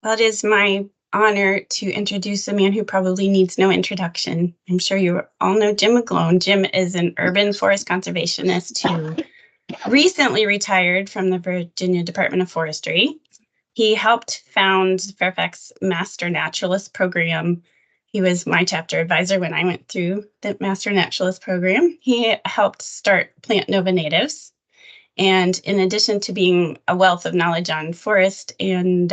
Well, it is my honor to introduce a man who probably needs no introduction. I'm sure you all know Jim McGlone. Jim is an urban forest conservationist who recently retired from the Virginia Department of Forestry. He helped found Fairfax Master Naturalist Program. He was my chapter advisor when I went through the Master Naturalist Program. He helped start Plant Nova Natives. And in addition to being a wealth of knowledge on forest and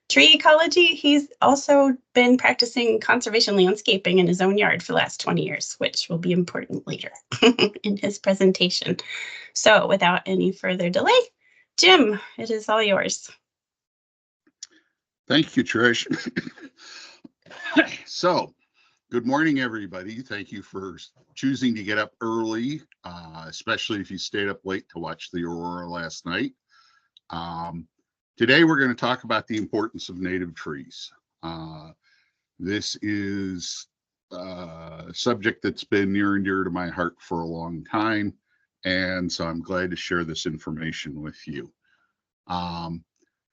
tree ecology, he's also been practicing conservation landscaping in his own yard for the last 20 years, which will be important later in his presentation. So without any further delay, Jim, it is all yours. Thank you, Trish. So, good morning, everybody. Thank you for choosing to get up early, especially if you stayed up late to watch the aurora last night. Today, we're going to talk about the importance of native trees. This is a subject that's been near and dear to my heart for a long time, and so I'm glad to share this information with you.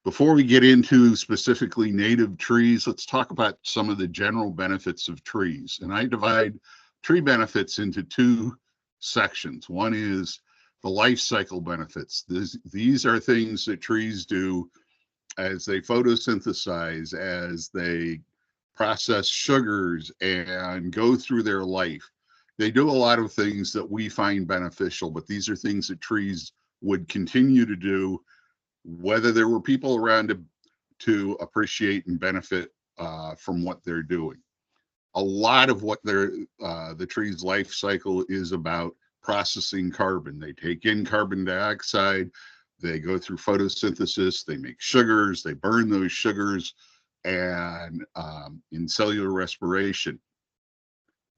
Before we get into specifically native trees, let's talk about some of the general benefits of trees. And I divide tree benefits into two sections. One is the life cycle benefits. These are things that trees do as they photosynthesize, as they process sugars and go through their life. They do a lot of things that we find beneficial, but these are things that trees would continue to do whether there were people around to appreciate and benefit from what they're doing. A lot of what the tree's life cycle is about processing carbon. They take in carbon dioxide, they go through photosynthesis, they make sugars, they burn those sugars, and in cellular respiration.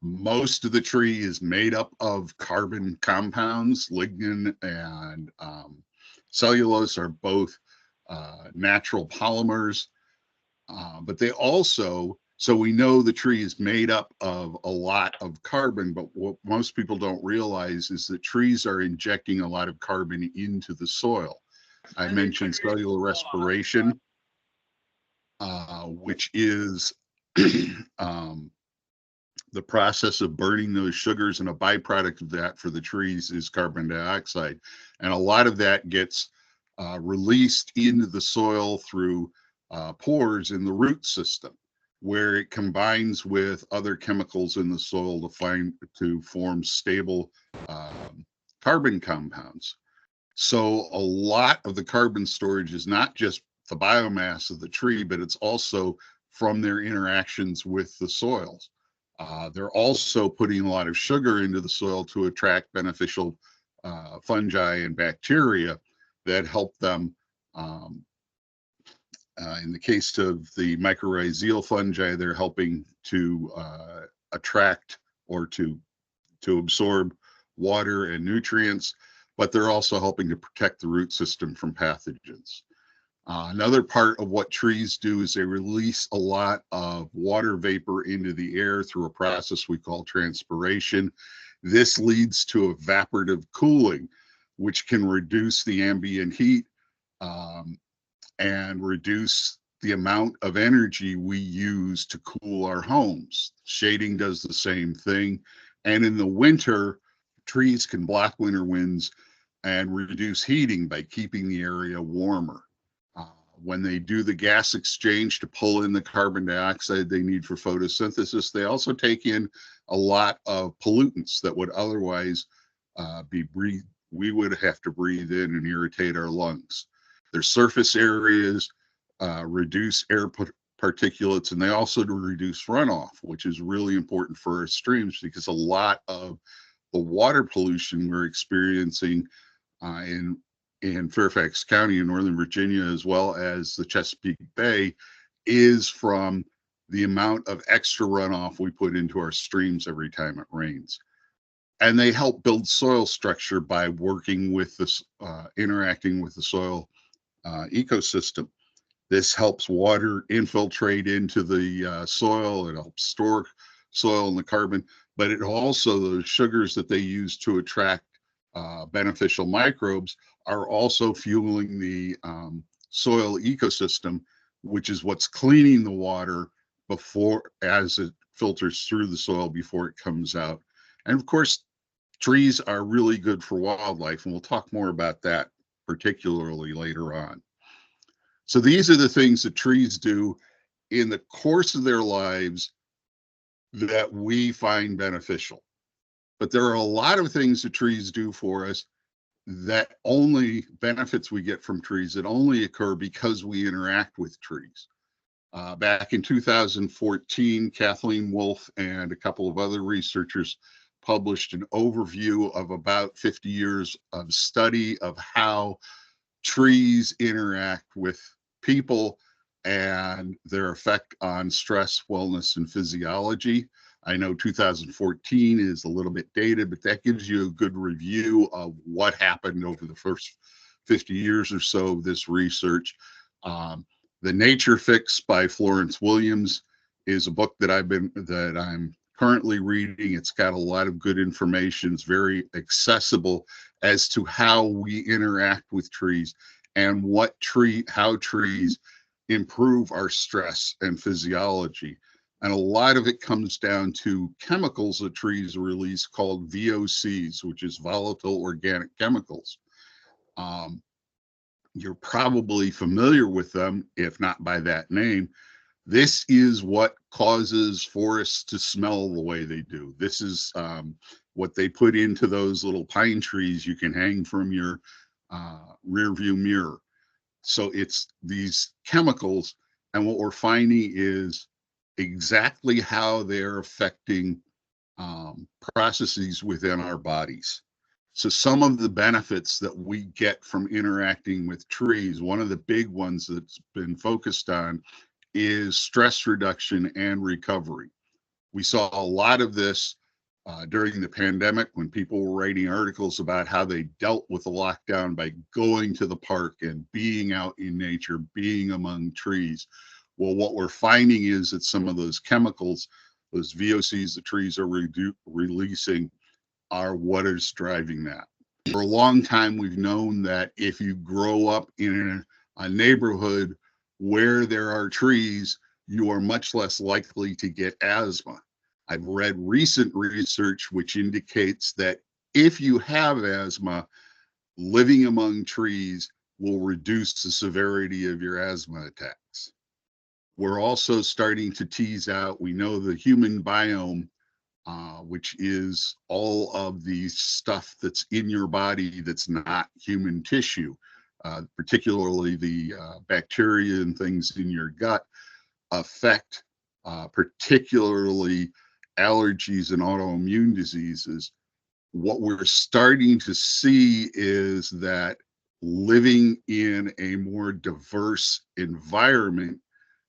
Most of the tree is made up of carbon compounds. Lignin and cellulose are both natural polymers, but they also, so we know the tree is made up of a lot of carbon, but what most people don't realize is that trees are injecting a lot of carbon into the soil. I mentioned cellular respiration, which is the process of burning those sugars, and a byproduct of that for the trees is carbon dioxide. And a lot of that gets released into the soil through pores in the root system, where it combines with other chemicals in the soil to form stable carbon compounds. So a lot of the carbon storage is not just the biomass of the tree, but it's also from their interactions with the soils. They're also putting a lot of sugar into the soil to attract beneficial fungi and bacteria that help them. In the case of the mycorrhizal fungi, they're helping to attract or to absorb water and nutrients, but they're also helping to protect the root system from pathogens. Another part of what trees do is they release a lot of water vapor into the air through a process we call transpiration. This leads to evaporative cooling, which can reduce the ambient heat and reduce the amount of energy we use to cool our homes. Shading does the same thing. And in the winter, trees can block winter winds and reduce heating by keeping the area warmer. When they do the gas exchange to pull in the carbon dioxide they need for photosynthesis, they also take in a lot of pollutants that would otherwise we would have to breathe in and irritate our lungs. Their surface areas reduce air particulates, and they also reduce runoff, which is really important for our streams, because a lot of the water pollution we're experiencing in Fairfax County in Northern Virginia, as well as the Chesapeake Bay, is from the amount of extra runoff we put into our streams every time it rains. And they help build soil structure by working with this, interacting with the soil ecosystem. This helps water infiltrate into the soil. It helps store soil and the carbon, but it also, those sugars that they use to attract beneficial microbes are also fueling the soil ecosystem which is what's cleaning the water before, as it filters through the soil before it comes out. And of course, trees are really good for wildlife, and we'll talk more about that particularly later on. So these are the things that trees do in the course of their lives that we find beneficial. But there are a lot of things that trees do for us that only benefits we get from trees that only occur because we interact with trees. Back in 2014, Kathleen Wolf and a couple of other researchers published an overview of about 50 years of study of how trees interact with people and their effect on stress, wellness, and physiology. I know 2014 is a little bit dated, but that gives you a good review of what happened over the first 50 years or so of this research. The Nature Fix by Florence Williams is a book that I'm currently reading. It's got a lot of good information. It's very accessible as to how we interact with trees and how trees improve our stress and physiology. And a lot of it comes down to chemicals that trees release called VOCs, which is volatile organic chemicals. You're probably familiar with them, if not by that name. This is what causes forests to smell the way they do. This is what they put into those little pine trees you can hang from your rear view mirror. So it's these chemicals, and what we're finding is exactly how they're affecting processes within our bodies. So some of the benefits that we get from interacting with trees, one of the big ones that's been focused on is stress reduction and recovery. We saw a lot of this during the pandemic when people were writing articles about how they dealt with the lockdown by going to the park and being out in nature, being among trees. Well, what we're finding is that some of those chemicals, those VOCs the trees are releasing, are what is driving that. For a long time, we've known that if you grow up in a neighborhood where there are trees, you are much less likely to get asthma. I've read recent research which indicates that if you have asthma, living among trees will reduce the severity of your asthma attacks. We're also starting to tease out, we know the human biome, which is all of the stuff that's in your body that's not human tissue, particularly the bacteria and things in your gut, affect particularly allergies and autoimmune diseases. What we're starting to see is that living in a more diverse environment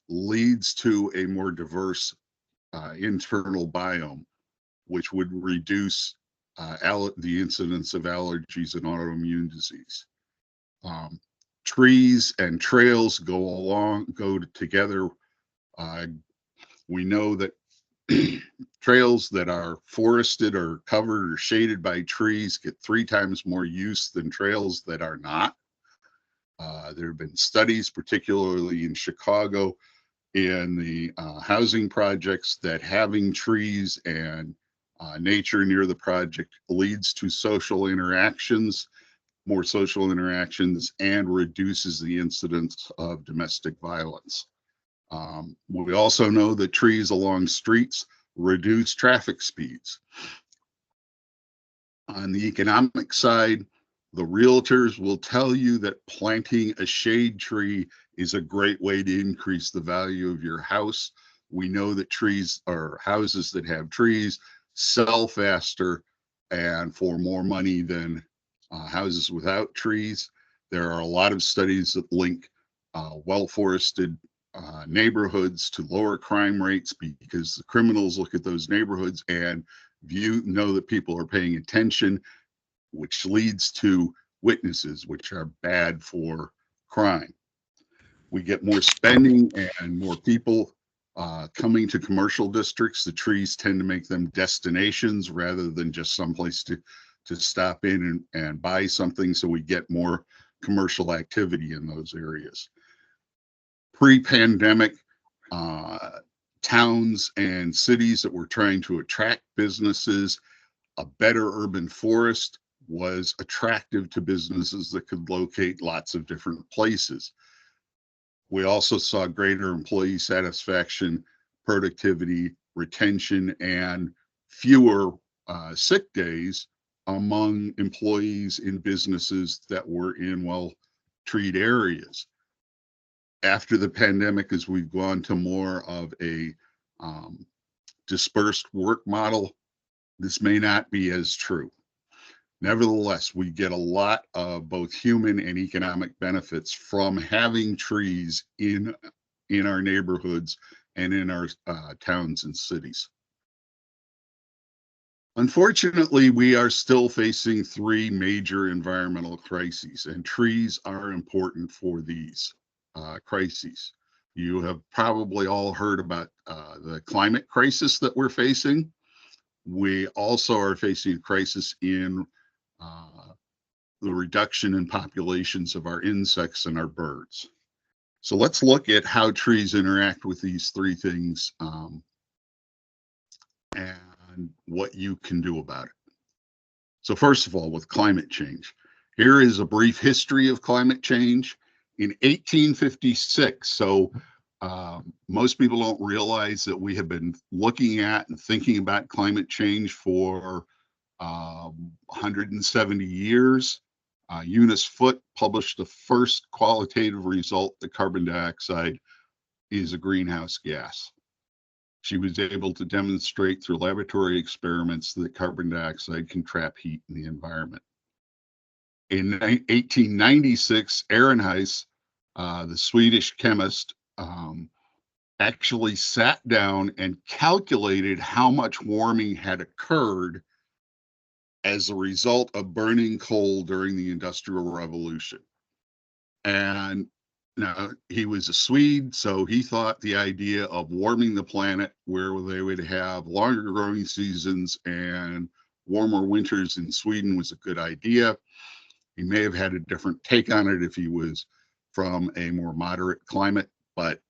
leads to a more diverse internal biome, which would reduce the incidence of allergies and autoimmune disease. Trees and trails go together. We know that trails that are forested or covered or shaded by trees get 3 times more use than trails that are not. There have been studies, particularly in Chicago, in the housing projects, that having trees and nature near the project leads to more social interactions, and reduces the incidence of domestic violence. We also know that trees along streets reduce traffic speeds. On the economic side, the realtors will tell you that planting a shade tree is a great way to increase the value of your house. We know that trees, or houses that have trees, sell faster and for more money than houses without trees. There are a lot of studies that link well-forested neighborhoods to lower crime rates, because the criminals look at those neighborhoods and know that people are paying attention, which leads to witnesses, which are bad for crime. We get more spending and more people coming to commercial districts. The trees tend to make them destinations rather than just someplace to stop in and buy something. So we get more commercial activity in those areas. pre-pandemic towns and cities that were trying to attract businesses, a better urban forest was attractive to businesses that could locate lots of different places. We also saw greater employee satisfaction, productivity, retention, and fewer sick days among employees in businesses that were in well-treated areas. After the pandemic, as we've gone to more of a dispersed work model, this may not be as true. Nevertheless, we get a lot of both human and economic benefits from having trees in our neighborhoods and in our towns and cities. Unfortunately, we are still facing three major environmental crises, and trees are important for these crises. You have probably all heard about the climate crisis that we're facing. We also are facing a crisis in the reduction in populations of our insects and our birds. So let's look at how trees interact with these three things and what you can do about it. So first of all, with climate change, here is a brief history of climate change. In 1856, so most people don't realize that we have been looking at and thinking about climate change for 170 years. Eunice Foote published the first qualitative result that carbon dioxide is a greenhouse gas. She was able to demonstrate through laboratory experiments that carbon dioxide can trap heat in the environment. In 1896, Ehrenheis, the Swedish chemist, actually sat down and calculated how much warming had occurred as a result of burning coal during the Industrial Revolution. And now he was a Swede, so he thought the idea of warming the planet where they would have longer growing seasons and warmer winters in Sweden was a good idea. He may have had a different take on it if he was from a more moderate climate, but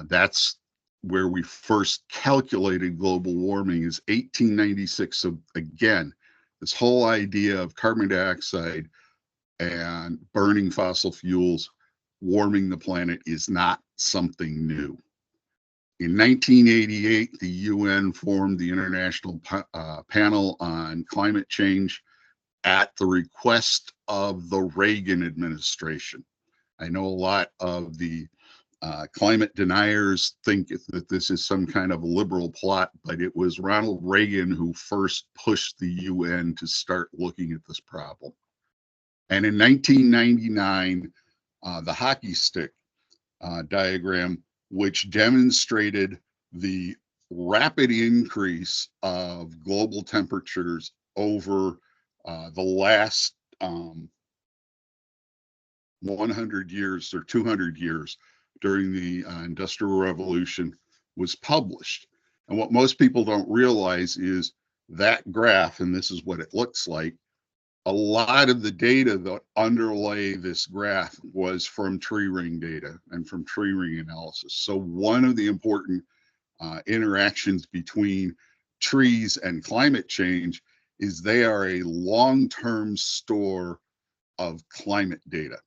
that's where we first calculated global warming is 1896. So again, this whole idea of carbon dioxide and burning fossil fuels warming the planet is not something new. In 1988, the UN formed the International Panel on Climate Change at the request of the Reagan administration. I know a lot of the climate deniers think that this is some kind of a liberal plot, but it was Ronald Reagan who first pushed the UN to start looking at this problem. And in 1999, the hockey stick diagram, which demonstrated the rapid increase of global temperatures over the last 100 years or 200 years during the Industrial Revolution, was published. And what most people don't realize is that graph, and this is what it looks like, a lot of the data that underlay this graph was from tree ring data and from tree ring analysis. So one of the important interactions between trees and climate change is they are a long-term store of climate data.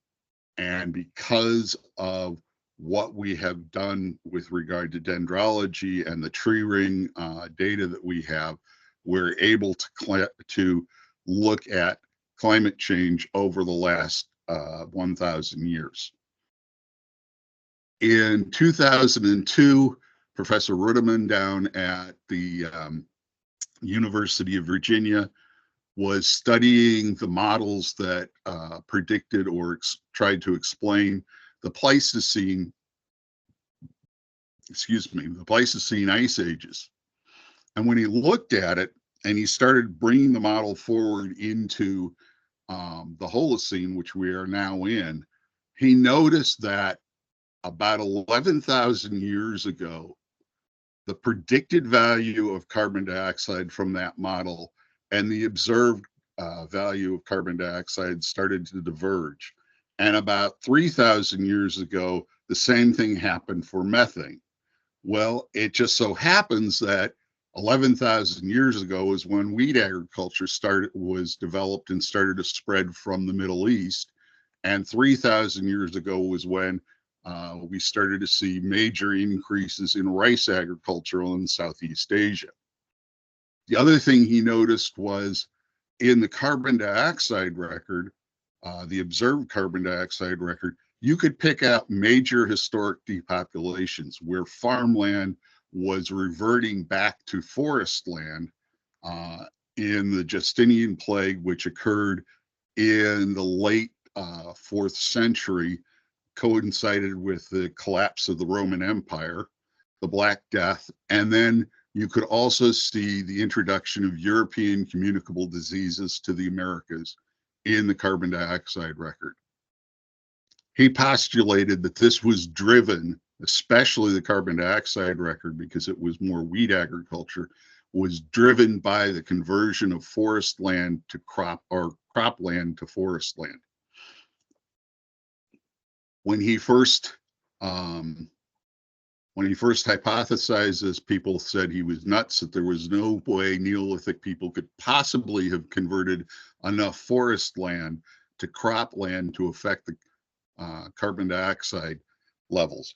And because of what we have done with regard to dendrology and the tree ring data that we have, we're able to look at climate change over the last 1,000 years. In 2002, Professor Ruderman down at the University of Virginia was studying the models that predicted or tried to explain the Pleistocene, the Pleistocene ice ages. And when he looked at it and he started bringing the model forward into the Holocene, which we are now in, he noticed that about 11,000 years ago, the predicted value of carbon dioxide from that model and the observed value of carbon dioxide started to diverge. And about 3,000 years ago, the same thing happened for methane. Well, it just so happens that 11,000 years ago is when wheat agriculture was developed and started to spread from the Middle East. And 3,000 years ago was when we started to see major increases in rice agriculture in Southeast Asia. The other thing he noticed was in the carbon dioxide record, the observed carbon dioxide record, you could pick out major historic depopulations where farmland was reverting back to forest land in the Justinian plague, which occurred in the late 4th century, coincided with the collapse of the Roman Empire, the Black Death, and then you could also see the introduction of European communicable diseases to the Americas in the carbon dioxide record. He postulated that this was driven, especially the carbon dioxide record, because it was more wheat agriculture, was driven by the conversion of forest land to cropland to forest land. When he first hypothesized this, people said he was nuts, that there was no way Neolithic people could possibly have converted enough forest land to cropland to affect the carbon dioxide levels.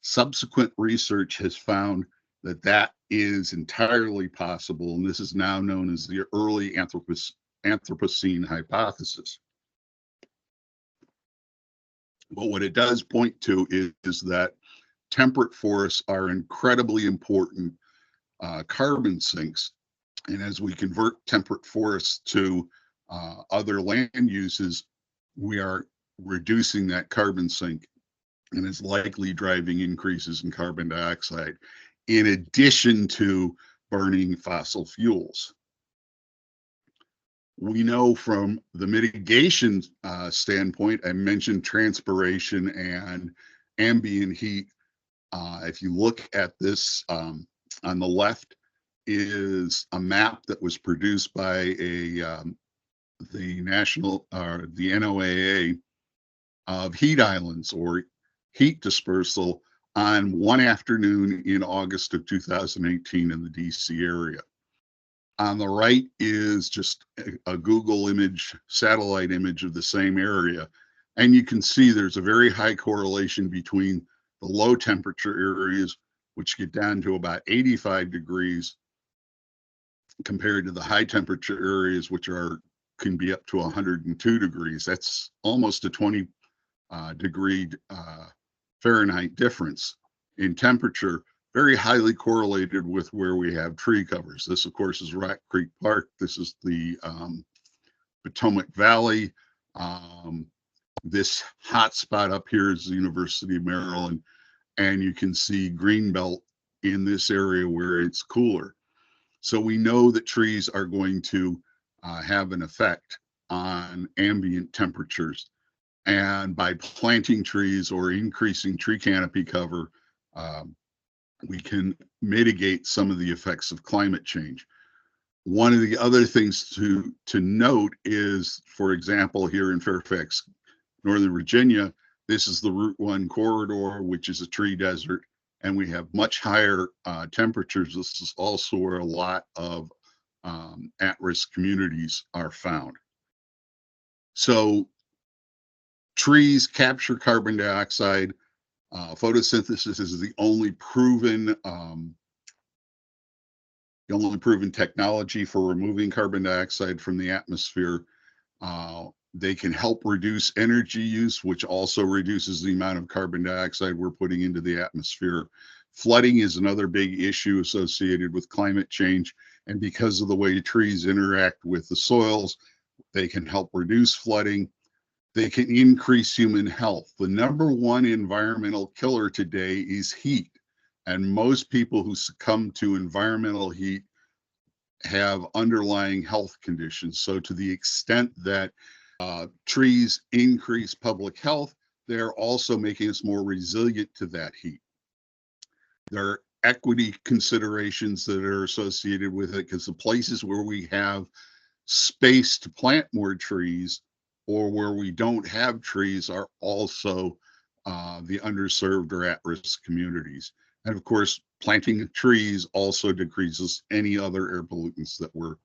Subsequent research has found that that is entirely possible, and this is now known as the early Anthropocene hypothesis. But what it does point to is that temperate forests are incredibly important carbon sinks. And as we convert temperate forests to other land uses, we are reducing that carbon sink and is likely driving increases in carbon dioxide, in addition to burning fossil fuels. We know from the mitigation standpoint, I mentioned transpiration and ambient heat. If you look at this on the left is a map that was produced by the NOAA of heat islands or heat dispersal on one afternoon in August of 2018 in the DC area. On the right is just a Google image, satellite image of the same area. And you can see there's a very high correlation between the low temperature areas, which get down to about 85 degrees, compared to the high temperature areas, which can be up to 102 degrees. That's almost a 20 degree Fahrenheit difference in temperature, very highly correlated with where we have tree covers. This, of course, is Rock Creek Park. This is the Potomac Valley. This hot spot up here is the University of Maryland, and you can see Greenbelt in this area where it's cooler. So we know that trees are going to have an effect on ambient temperatures. And by planting trees or increasing tree canopy cover, we can mitigate some of the effects of climate change. One of the other things to note is, for example, here in Fairfax, Northern Virginia, this is the Route 1 corridor, which is a tree desert, and we have much higher temperatures. This is also where a lot of at-risk communities are found. So trees capture carbon dioxide. Photosynthesis is the only proven technology for removing carbon dioxide from the atmosphere. They can help reduce energy use, which also reduces the amount of carbon dioxide we're putting into the atmosphere. Flooding is another big issue associated with climate change. And because of the way trees interact with the soils, they can help reduce flooding. They can increase human health. The number one environmental killer today is heat. And most people who succumb to environmental heat have underlying health conditions. So to the extent that trees increase public health, they're also making us more resilient to that heat. There are equity considerations that are associated with it, because the places where we have space to plant more trees, or where we don't have trees are also the underserved or at-risk communities. And of course, planting trees also decreases any other air pollutants that we're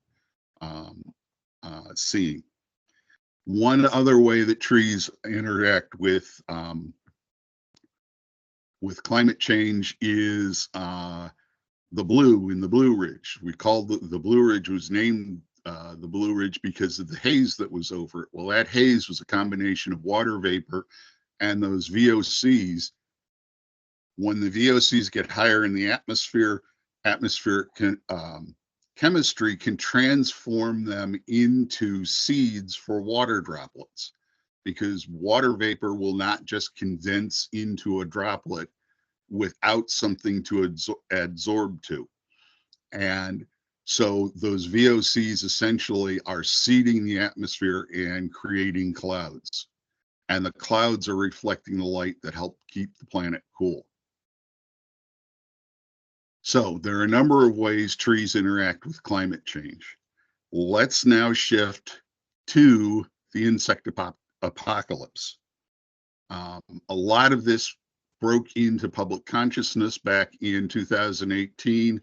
um, seeing. One other way that trees interact with climate change is the blue in the Blue Ridge. We called the Blue Ridge was named the Blue Ridge because of the haze that was over it. Well, that haze was a combination of water vapor and those VOCs. When the VOCs get higher in the atmosphere, atmospheric chemistry can transform them into seeds for water droplets, because water vapor will not just condense into a droplet without something to adsorb to. And so those VOCs essentially are seeding the atmosphere and creating clouds. And the clouds are reflecting the light that help keep the planet cool. So there are a number of ways trees interact with climate change. Let's now shift to the insect apocalypse. A lot of this broke into public consciousness back in 2018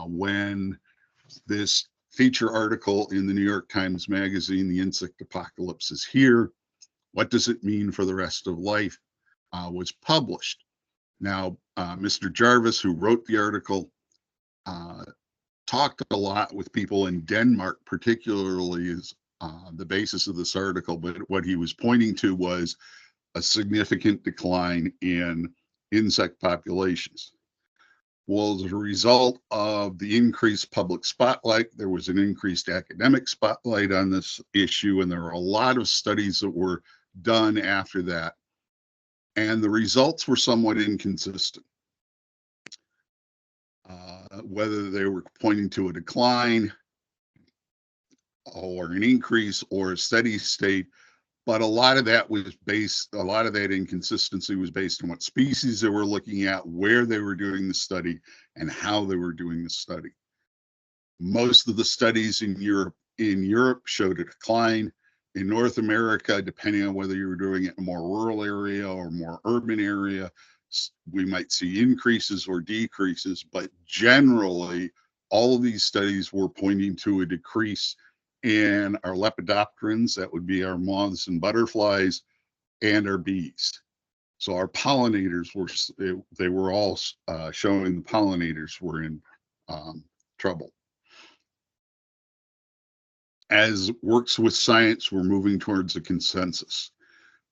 when this feature article in the New York Times Magazine, The Insect Apocalypse is Here. What does it mean for the rest of life? Was published. Now, Mr. Jarvis, who wrote the article, talked a lot with people in Denmark, particularly is the basis of this article, but what he was pointing to was a significant decline in insect populations. Well, as a result of the increased public spotlight, there was an increased academic spotlight on this issue, and there were a lot of studies that were done after that. And the results were somewhat inconsistent. Whether they were pointing to a decline or an increase or a steady state, but a lot of that inconsistency was based on what species they were looking at, where they were doing the study, and how they were doing the study. Most of the studies in Europe showed a decline. In North America, depending on whether you were doing it in a more rural area or more urban area, we might see increases or decreases, but generally, all of these studies were pointing to a decrease in our lepidopterans, that would be our moths and butterflies, and our bees. So our pollinators they were all showing the pollinators were in trouble. As works with science, we're moving towards a consensus,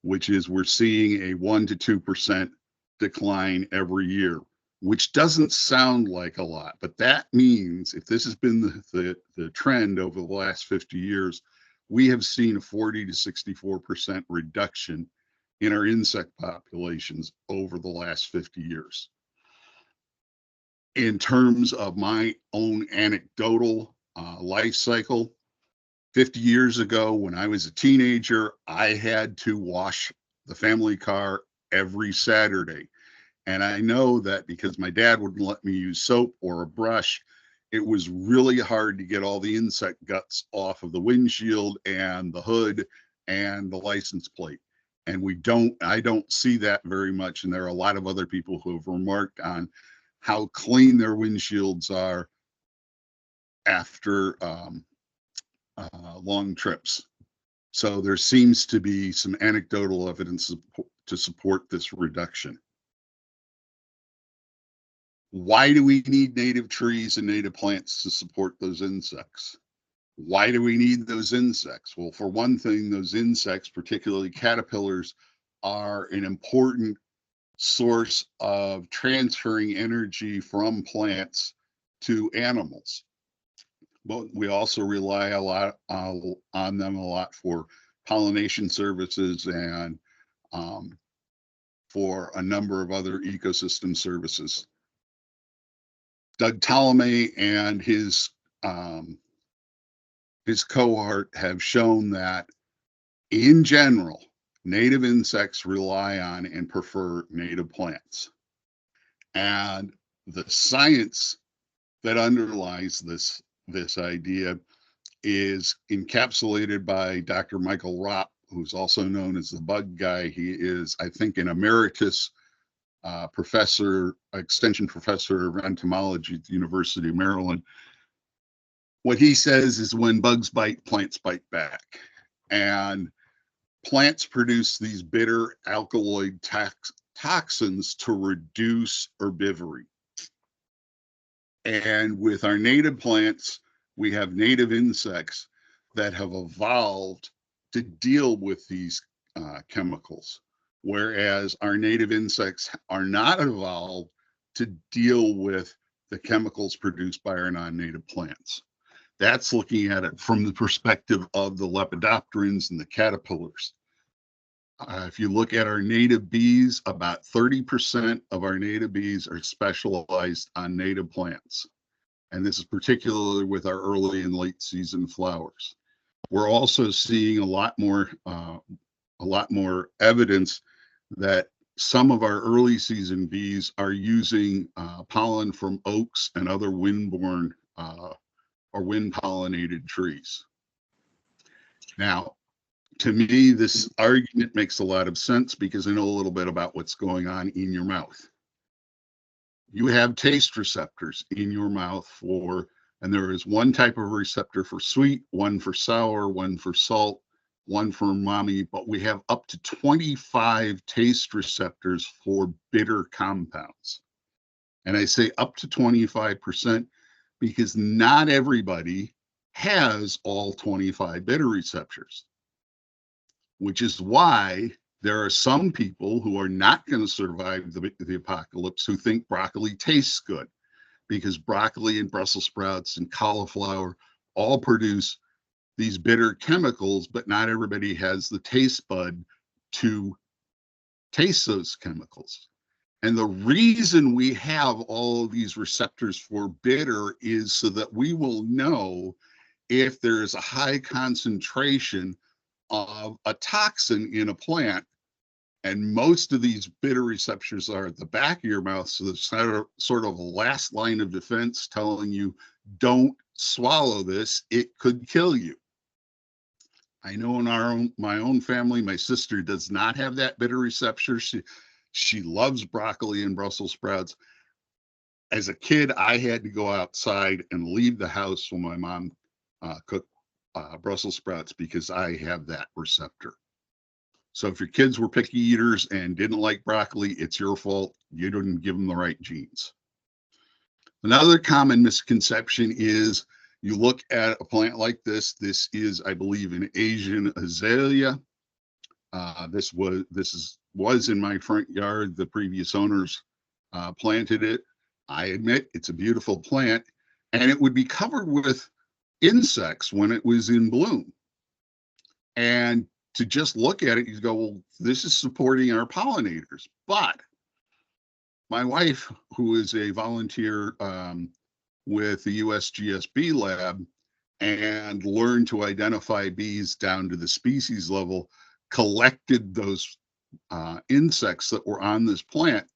which is we're seeing a 1 to 2% decline every year, which doesn't sound like a lot, but that means if this has been the trend over the last 50 years, we have seen a 40 to 64% reduction in our insect populations over the last 50 years. In terms of my own anecdotal life cycle, 50 years ago, when I was a teenager, I had to wash the family car every Saturday. And I know that because my dad wouldn't let me use soap or a brush, it was really hard to get all the insect guts off of the windshield and the hood and the license plate. And I don't see that very much. And there are a lot of other people who have remarked on how clean their windshields are after long trips. So there seems to be some anecdotal evidence to support this reduction. Why do we need native trees and native plants to support those insects? Why do we need those insects? Well, for one thing, those insects, particularly caterpillars, are an important source of transferring energy from plants to animals. But we also rely a lot on them a lot for pollination services and for a number of other ecosystem services. Doug Tallamy and his cohort have shown that, in general, native insects rely on and prefer native plants. And the science that underlies this idea is encapsulated by Dr. Michael Ropp, who's also known as the bug guy. He is, I think, an emeritus professor, extension professor of entomology at the University of Maryland. What he says is when bugs bite, plants bite back. And plants produce these bitter alkaloid toxins to reduce herbivory. And with our native plants, we have native insects that have evolved to deal with these chemicals, whereas our native insects are not evolved to deal with the chemicals produced by our non-native plants. That's looking at it from the perspective of the lepidopterans and the caterpillars. If you look at our native bees, about 30% of our native bees are specialized on native plants. And this is particularly with our early and late season flowers. We're also seeing a lot more evidence that some of our early season bees are using pollen from oaks and other windborne or wind pollinated trees. Now, to me, this argument makes a lot of sense because I know a little bit about what's going on in your mouth. You have taste receptors in your mouth and there is one type of receptor for sweet, one for sour, one for salt, one for umami, but we have up to 25 taste receptors for bitter compounds. And I say up to 25% because not everybody has all 25 bitter receptors, which is why there are some people who are not going to survive the apocalypse who think broccoli tastes good, because broccoli and Brussels sprouts and cauliflower all produce these bitter chemicals, but not everybody has the taste bud to taste those chemicals. And the reason we have all of these receptors for bitter is so that we will know if there is a high concentration of a toxin in a plant. And most of these bitter receptors are at the back of your mouth. So there's sort of a last line of defense telling you, don't swallow this, it could kill you. I know in my own family, my sister does not have that bitter receptor. She loves broccoli and Brussels sprouts. As a kid, I had to go outside and leave the house when my mom cooked Brussels sprouts because I have that receptor. So if your kids were picky eaters and didn't like broccoli, it's your fault. You didn't give them the right genes. Another common misconception is you look at a plant like this. This is, I believe, an Asian azalea. This was in my front yard. The previous owners planted it. I admit it's a beautiful plant, and it would be covered with insects when it was in bloom. And to just look at it, you go, well, this is supporting our pollinators. But my wife, who is a volunteer with the USGSB lab and learned to identify bees down to the species level, collected those insects that were on this plant.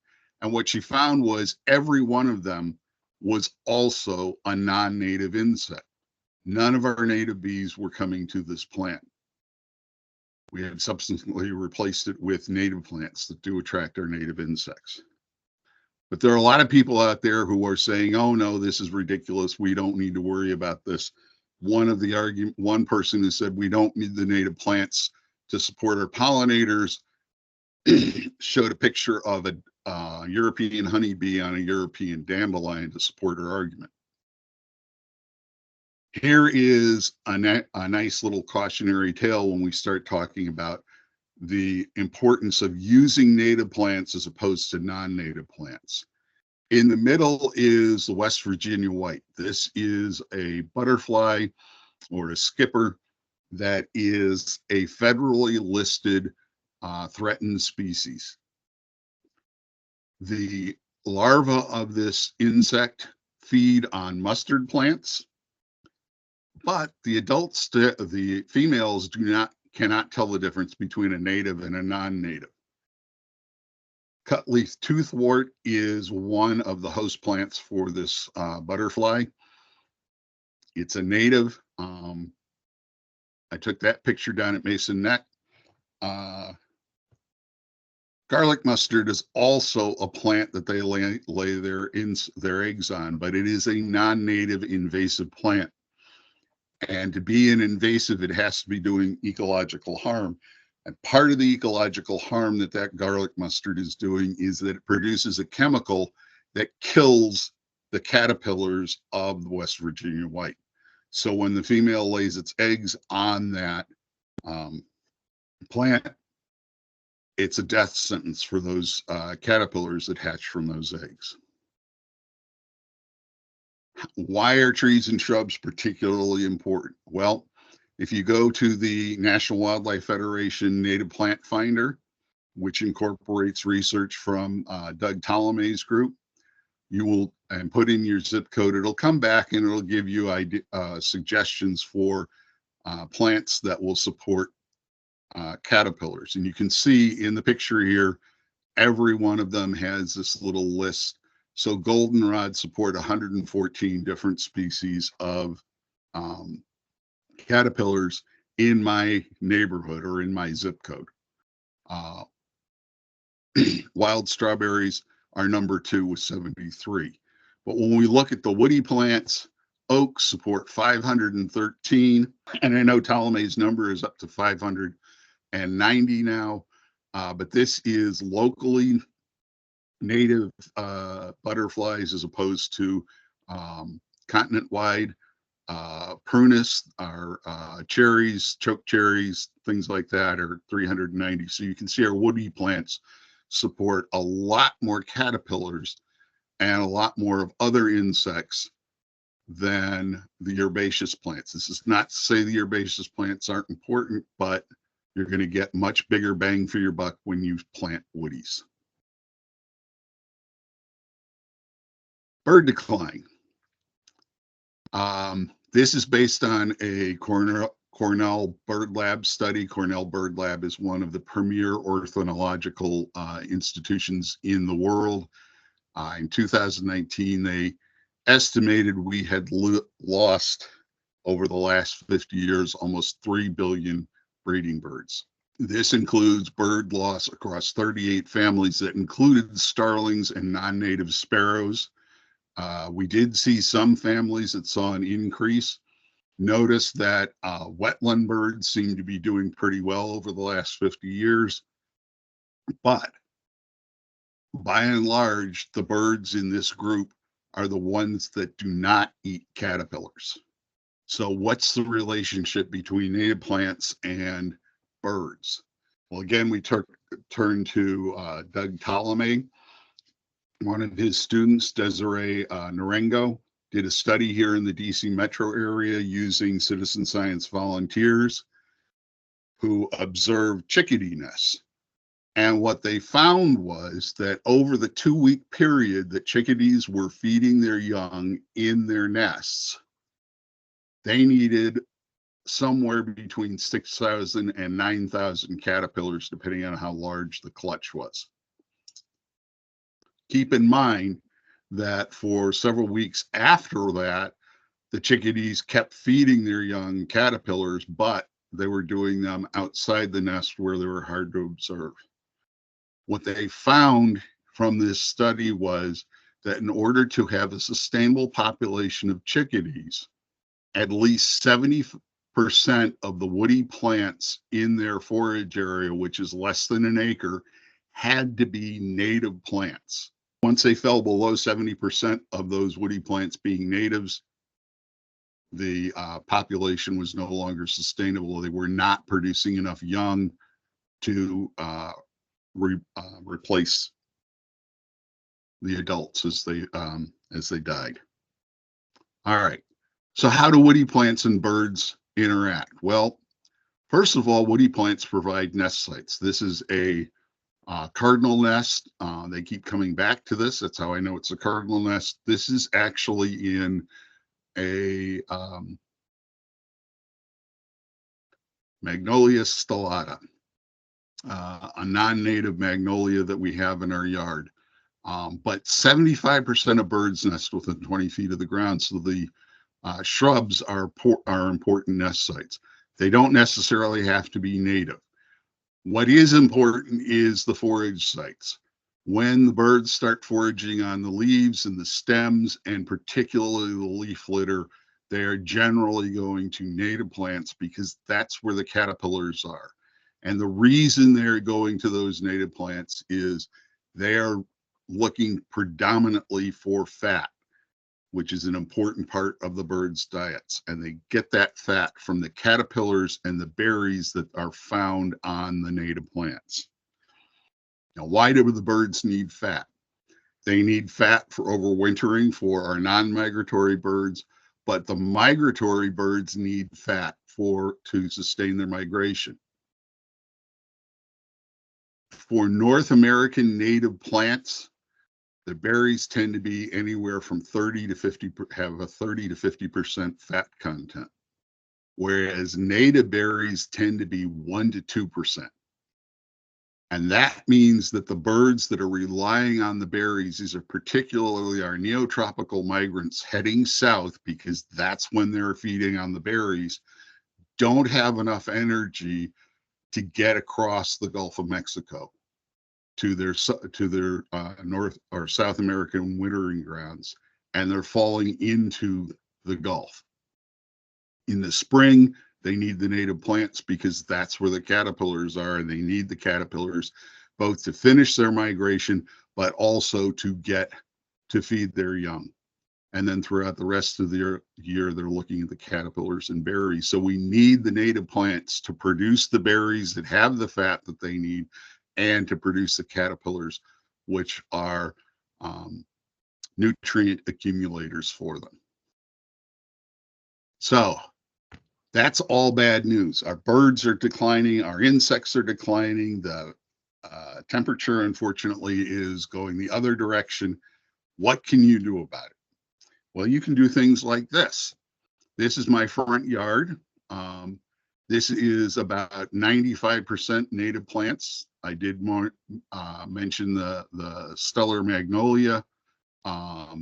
And what she found was every one of them was also a non-native insect. None of our native bees were coming to this plant. We have subsequently replaced it with native plants that do attract our native insects. But there are a lot of people out there who are saying, oh no, this is ridiculous. We don't need to worry about this. One person who said we don't need the native plants to support our pollinators showed a picture of a European honeybee on a European dandelion to support her argument. Here is a nice little cautionary tale when we start talking about the importance of using native plants as opposed to non-native plants. In the middle is the West Virginia white. This is a butterfly or a skipper that is a federally listed threatened species. The larvae of this insect feed on mustard plants, but the adults, the females cannot tell the difference between a native and a non-native. Cutleaf toothwort is one of the host plants for this butterfly. It's a native. I took that picture down at Mason Neck. Garlic mustard is also a plant that they lay their eggs on, but it is a non-native invasive plant. And to be an invasive, it has to be doing ecological harm. And part of the ecological harm that garlic mustard is doing is that it produces a chemical that kills the caterpillars of the West Virginia white. So when the female lays its eggs on that plant, it's a death sentence for those caterpillars that hatch from those eggs. Why are trees and shrubs particularly important? Well, if you go to the National Wildlife Federation Native Plant Finder, which incorporates research from Doug Tolomei's group, you will and put in your zip code, it'll come back and it'll give you suggestions for plants that will support caterpillars. And you can see in the picture here, every one of them has this little list. So goldenrod support 114 different species of caterpillars in my neighborhood or in my zip code. Wild strawberries are number 2 with 73. But when we look at the woody plants, oaks support 513. And I know Ptolemy's number is up to 590 now. But this is locally native butterflies as opposed to continent-wide. Prunus, our cherries, choke cherries, things like that are 390. So you can see our woody plants support a lot more caterpillars and a lot more of other insects than the herbaceous plants. This is not to say the herbaceous plants aren't important, but you're going to get much bigger bang for your buck when you plant woodies. Bird decline. This is based on a Cornell Bird Lab study. Cornell Bird Lab is one of the premier ornithological institutions in the world. In 2019, they estimated we had lost over the last 50 years almost 3 billion breeding birds. This includes bird loss across 38 families that included starlings and non-native sparrows. We did see some families that saw an increase. Notice that wetland birds seem to be doing pretty well over the last 50 years. But by and large, the birds in this group are the ones that do not eat caterpillars. So what's the relationship between native plants and birds? Well, again, we turn to Doug Tolomei. One of his students, Desiree Narengo, did a study here in the DC metro area using citizen science volunteers who observed chickadee nests. And what they found was that over the 2-week period that chickadees were feeding their young in their nests, they needed somewhere between 6,000 and 9,000 caterpillars, depending on how large the clutch was. Keep in mind that for several weeks after that, the chickadees kept feeding their young caterpillars, but they were doing them outside the nest where they were hard to observe. What they found from this study was that in order to have a sustainable population of chickadees, at least 70% of the woody plants in their forage area, which is less than an acre, had to be native plants. Once they fell below 70% of those woody plants being natives, the population was no longer sustainable. They were not producing enough young to replace the adults as they died. All right. So how do woody plants and birds interact? Well, first of all, woody plants provide nest sites. This is a cardinal nest. They keep coming back to this. That's how I know it's a cardinal nest. This is actually in a Magnolia stellata, a non-native magnolia that we have in our yard. But 75% of birds nest within 20 feet of the ground. So the shrubs are important nest sites. They don't necessarily have to be native. What is important is the forage sites. When the birds start foraging on the leaves and the stems, and particularly the leaf litter, they are generally going to native plants because that's where the caterpillars are. And the reason they're going to those native plants is they are looking predominantly for fat, which is an important part of the birds' diets. And they get that fat from the caterpillars and the berries that are found on the native plants. Now, why do the birds need fat? They need fat for overwintering for our non-migratory birds, but the migratory birds need fat to sustain their migration. For North American native plants, the berries tend to be anywhere from 30 to 50, have a 30 to 50% fat content, whereas native berries tend to be 1 to 2%. And that means that the birds that are relying on the berries, these are particularly our neotropical migrants heading south, because that's when they're feeding on the berries, don't have enough energy to get across the Gulf of Mexico to their North or South American wintering grounds, and they're falling into the Gulf. In the spring, they need the native plants because that's where the caterpillars are, and they need the caterpillars both to finish their migration, but also to get to feed their young. And then throughout the rest of the year, they're looking at the caterpillars and berries. So we need the native plants to produce the berries that have the fat that they need, and to produce the caterpillars, which are nutrient accumulators for them. So that's all bad news. Our birds are declining, our insects are declining, the temperature, unfortunately, is going the other direction. What can you do about it? Well, you can do things like this. This is my front yard. This is about 95% native plants. I did mention the stellar magnolia. I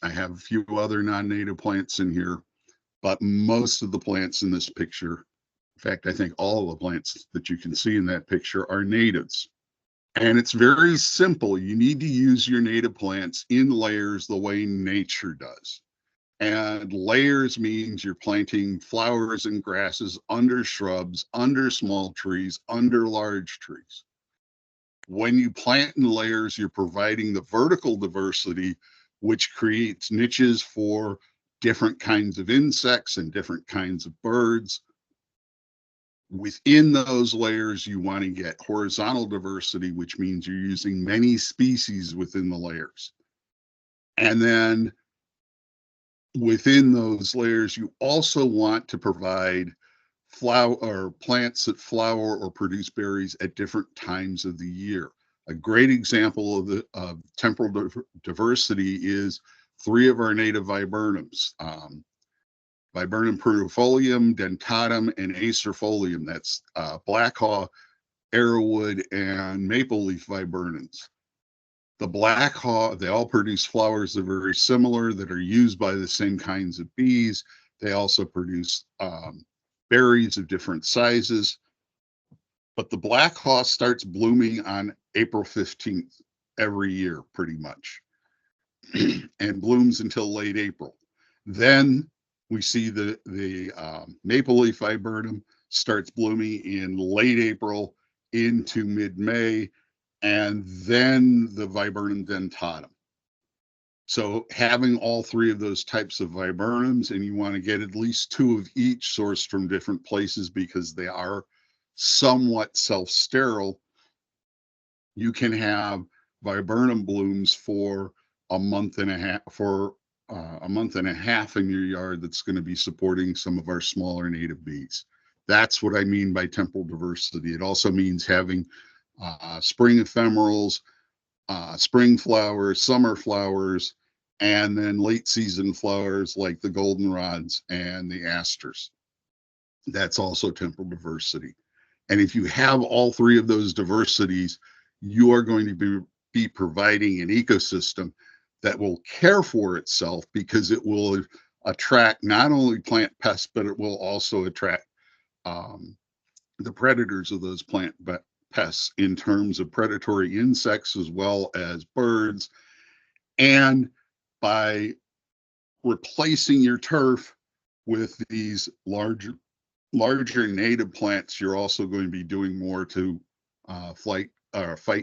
have a few other non-native plants in here, but most of the plants in this picture, in fact, I think all of the plants that you can see in that picture are natives. And it's very simple. You need to use your native plants in layers the way nature does. And layers means you're planting flowers and grasses under shrubs, under small trees, under large trees. When you plant in layers, you're providing the vertical diversity, which creates niches for different kinds of insects and different kinds of birds. Within those layers, you want to get horizontal diversity, which means you're using many species within the layers. And then within those layers, you also want to provide flower or plants that flower or produce berries at different times of the year. A great example of the temporal diversity is 3 of our native viburnums, Viburnum perufolium, dentatum, and acerfolium. That's blackhaw, arrowwood, and maple leaf viburnums. The blackhaw, they all produce flowers that are very similar, that are used by the same kinds of bees. They also produce berries of different sizes. But the blackhaw starts blooming on April 15th every year, pretty much, and blooms until late April. Then we see the maple leaf viburnum starts blooming in late April into mid-May, and then the viburnum dentatum. So having all 3 of those types of viburnums, and you want to get at least 2 of each sourced from different places because they are somewhat self-sterile, you can have viburnum blooms for a month and a half in your yard that's going to be supporting some of our smaller native bees. That's what I mean by temporal diversity. It also means having spring ephemerals, spring flowers, summer flowers, and then late season flowers like the goldenrods and the asters. That's also temporal diversity. And if you have all 3 of those diversities, you are going to be providing an ecosystem that will care for itself, because it will attract not only plant pests, but it will also attract the predators of those plant pests in terms of predatory insects as well as birds. And by replacing your turf with these larger native plants, you're also going to be doing more to fight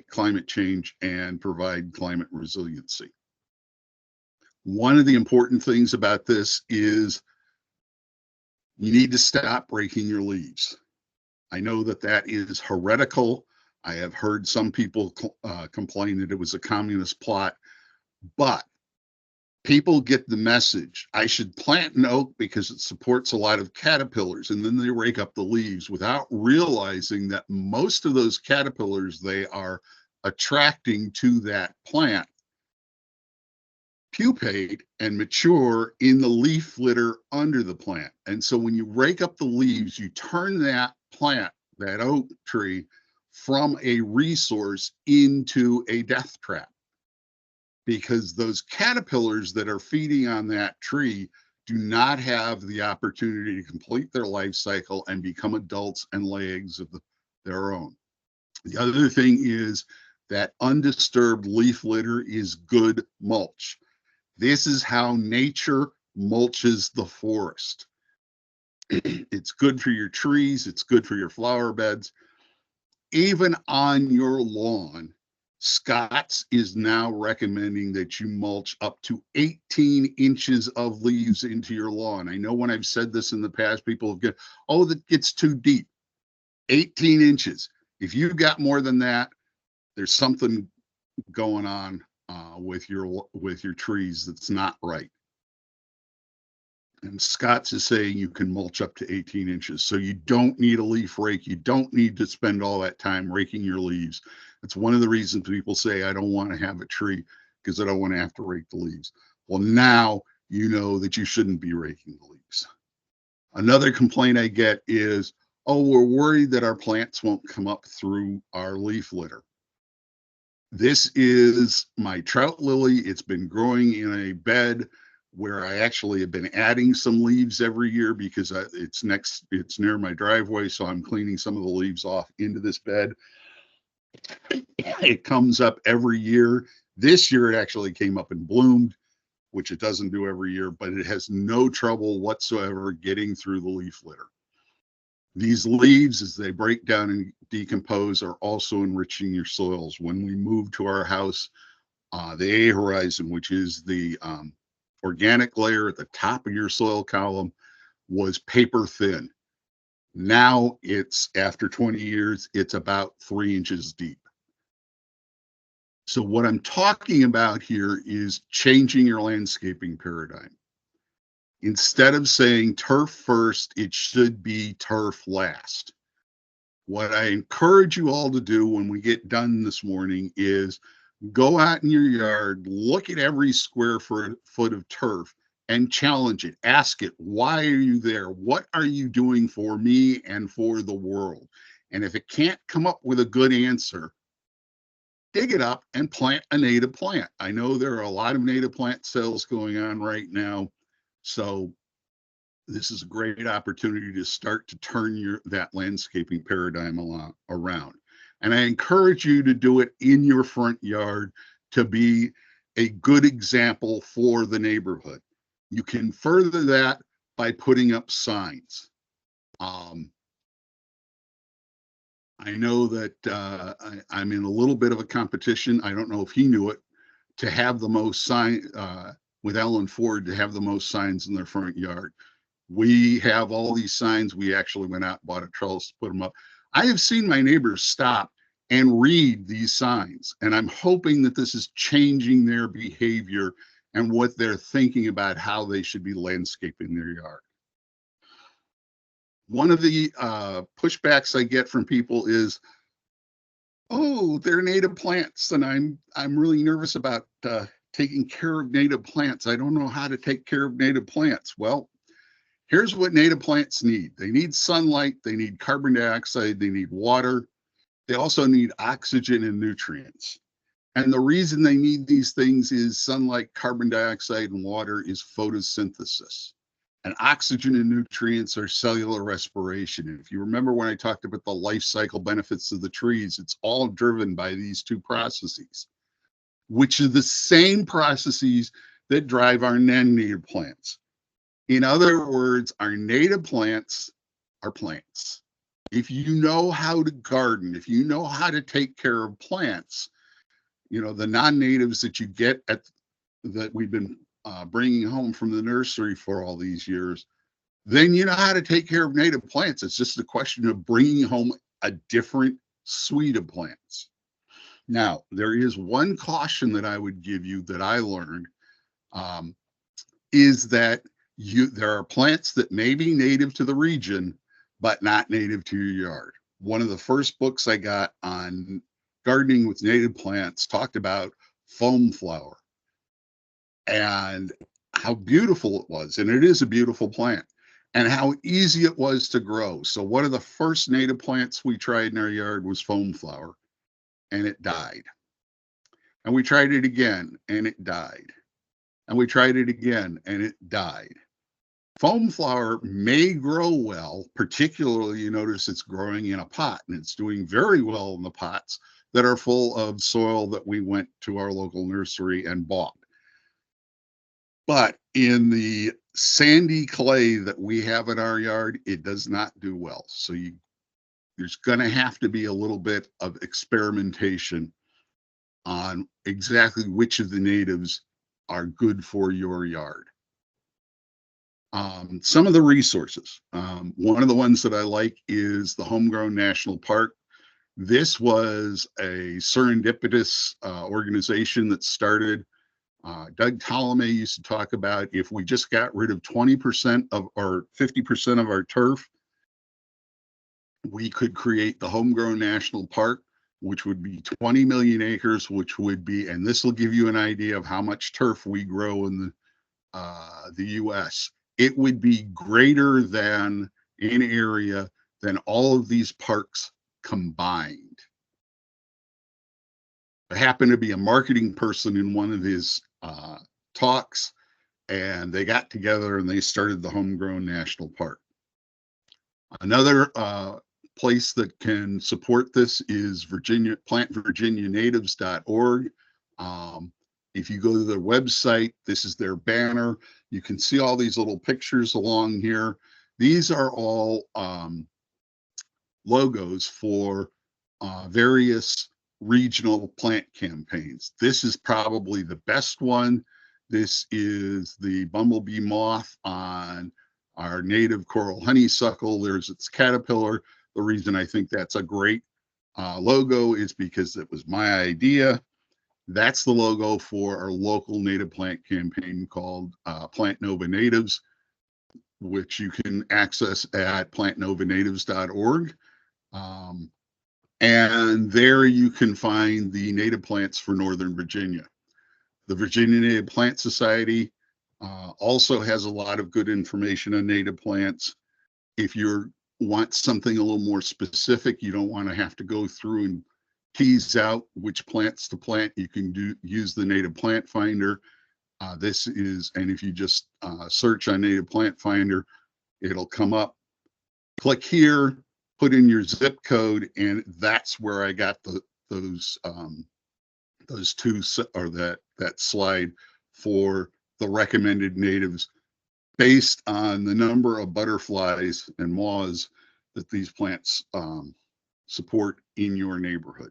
climate change and provide climate resiliency. One of the important things about this is you need to stop breaking your leaves. I know that that is heretical. I have heard some people complain that it was a communist plot, but people get the message. I should plant an oak because it supports a lot of caterpillars, and then they rake up the leaves without realizing that most of those caterpillars they are attracting to that plant pupate and mature in the leaf litter under the plant. And so when you rake up the leaves, you turn that plant, that oak tree, from a resource into a death trap, because those caterpillars that are feeding on that tree do not have the opportunity to complete their life cycle and become adults and lay eggs of their own. The other thing is that undisturbed leaf litter is good mulch. This is how nature mulches the forest. It's good for your trees. It's good for your flower beds. Even on your lawn, Scott's is now recommending that you mulch up to 18 inches of leaves into your lawn. I know when I've said this in the past, people have got, oh, that gets too deep. 18 inches. If you've got more than that, there's something going on with your trees that's not right. And Scott's is saying you can mulch up to 18 inches. So you don't need a leaf rake. You don't need to spend all that time raking your leaves. It's one of the reasons people say, I don't want to have a tree because I don't want to have to rake the leaves. Well, now you know that you shouldn't be raking the leaves. Another complaint I get is, oh, we're worried that our plants won't come up through our leaf litter. This is my trout lily. It's been growing in a bed where I actually have been adding some leaves every year because it's near my driveway. So I'm cleaning some of the leaves off into this bed. It comes up every year. This year it actually came up and bloomed, which it doesn't do every year, but it has no trouble whatsoever getting through the leaf litter. These leaves, as they break down and decompose, are also enriching your soils. When we moved to our house, the A horizon, which is the organic layer at the top of your soil column, was paper thin. Now it's, after 20 years, it's about 3 inches deep. So what I'm talking about here is changing your landscaping paradigm. Instead of saying turf first, it should be turf last. What I encourage you all to do when we get done this morning is go out in your yard, look at every square foot of turf and challenge it. Ask it, why are you there? What are you doing for me and for the world? And if it can't come up with a good answer, dig it up and plant a native plant. I know there are a lot of native plant sales going on right now. So this is a great opportunity to start to turn that landscaping paradigm around. And I encourage you to do it in your front yard to be a good example for the neighborhood. You can further that by putting up signs. I know that I'm in a little bit of a competition. I don't know if he knew it, to have the most sign with Ellen Ford, to have the most signs in their front yard. We have all these signs. We actually went out and bought a trellis to put them up. I have seen my neighbors stop and read these signs, and I'm hoping that this is changing their behavior and what they're thinking about how they should be landscaping their yard. One of the pushbacks I get from people is, oh, they're native plants, and I'm really nervous about taking care of native plants. I don't know how to take care of native plants. Well, here's what native plants need. They need sunlight, they need carbon dioxide, they need water. They also need oxygen and nutrients. And the reason they need these things is sunlight, carbon dioxide, and water is photosynthesis. And oxygen and nutrients are cellular respiration. If you remember when I talked about the life cycle benefits of the trees, it's all driven by these two processes, which are the same processes that drive our non-native plants. In other words, our native plants are plants. If you know how to garden, if you know how to take care of plants, the non-natives that you get that we've been bringing home from the nursery for all these years, then you know how to take care of native plants. It's just a question of bringing home a different suite of plants. Now, there is one caution that I would give you that I learned, is that there are plants that may be native to the region, but not native to your yard. One of the first books I got on gardening with native plants talked about foam flower and how beautiful it was. And it is a beautiful plant, and how easy it was to grow. So one of the first native plants we tried in our yard was foam flower, and it died. And we tried it again, and it died. And we tried it again, and it died. Foam flower may grow well, particularly you notice it's growing in a pot, and it's doing very well in the pots that are full of soil that we went to our local nursery and bought. But in the sandy clay that we have in our yard, it does not do well. So there's going to have to be a little bit of experimentation on exactly which of the natives are good for your yard. Some of the resources. One of the ones that I like is the Homegrown National Park. This was a serendipitous organization that started. Doug Tolomei used to talk about if we just got rid of 20% of or 50% of our turf, we could create the Homegrown National Park, which would be 20 million acres, which would be, and this will give you an idea of how much turf we grow in the US. It would be greater than in area than all of these parks combined. I happened to be a marketing person in one of his talks, and they got together and they started the Homegrown National Park. Another place that can support this is plantvirginianatives.org. If you go to their website, this is their banner. You can see all these little pictures along here. These are all logos for various regional plant campaigns. This is probably the best one. This is the bumblebee moth on our native coral honeysuckle. There's its caterpillar. The reason I think that's a great logo is because it was my idea. That's the logo for our local native plant campaign called Plant Nova Natives, which you can access at plantnovanatives.org. And there you can find the native plants for Northern Virginia. The Virginia Native Plant Society also has a lot of good information on native plants. If you want something a little more specific, you don't want to have to go through and tease out which plants to plant, you can use the Native Plant Finder. And if you just search on Native Plant Finder, it'll come up. Click here, put in your zip code, and that's where I got those two, or that slide for the recommended natives based on the number of butterflies and moths that these plants support in your neighborhood.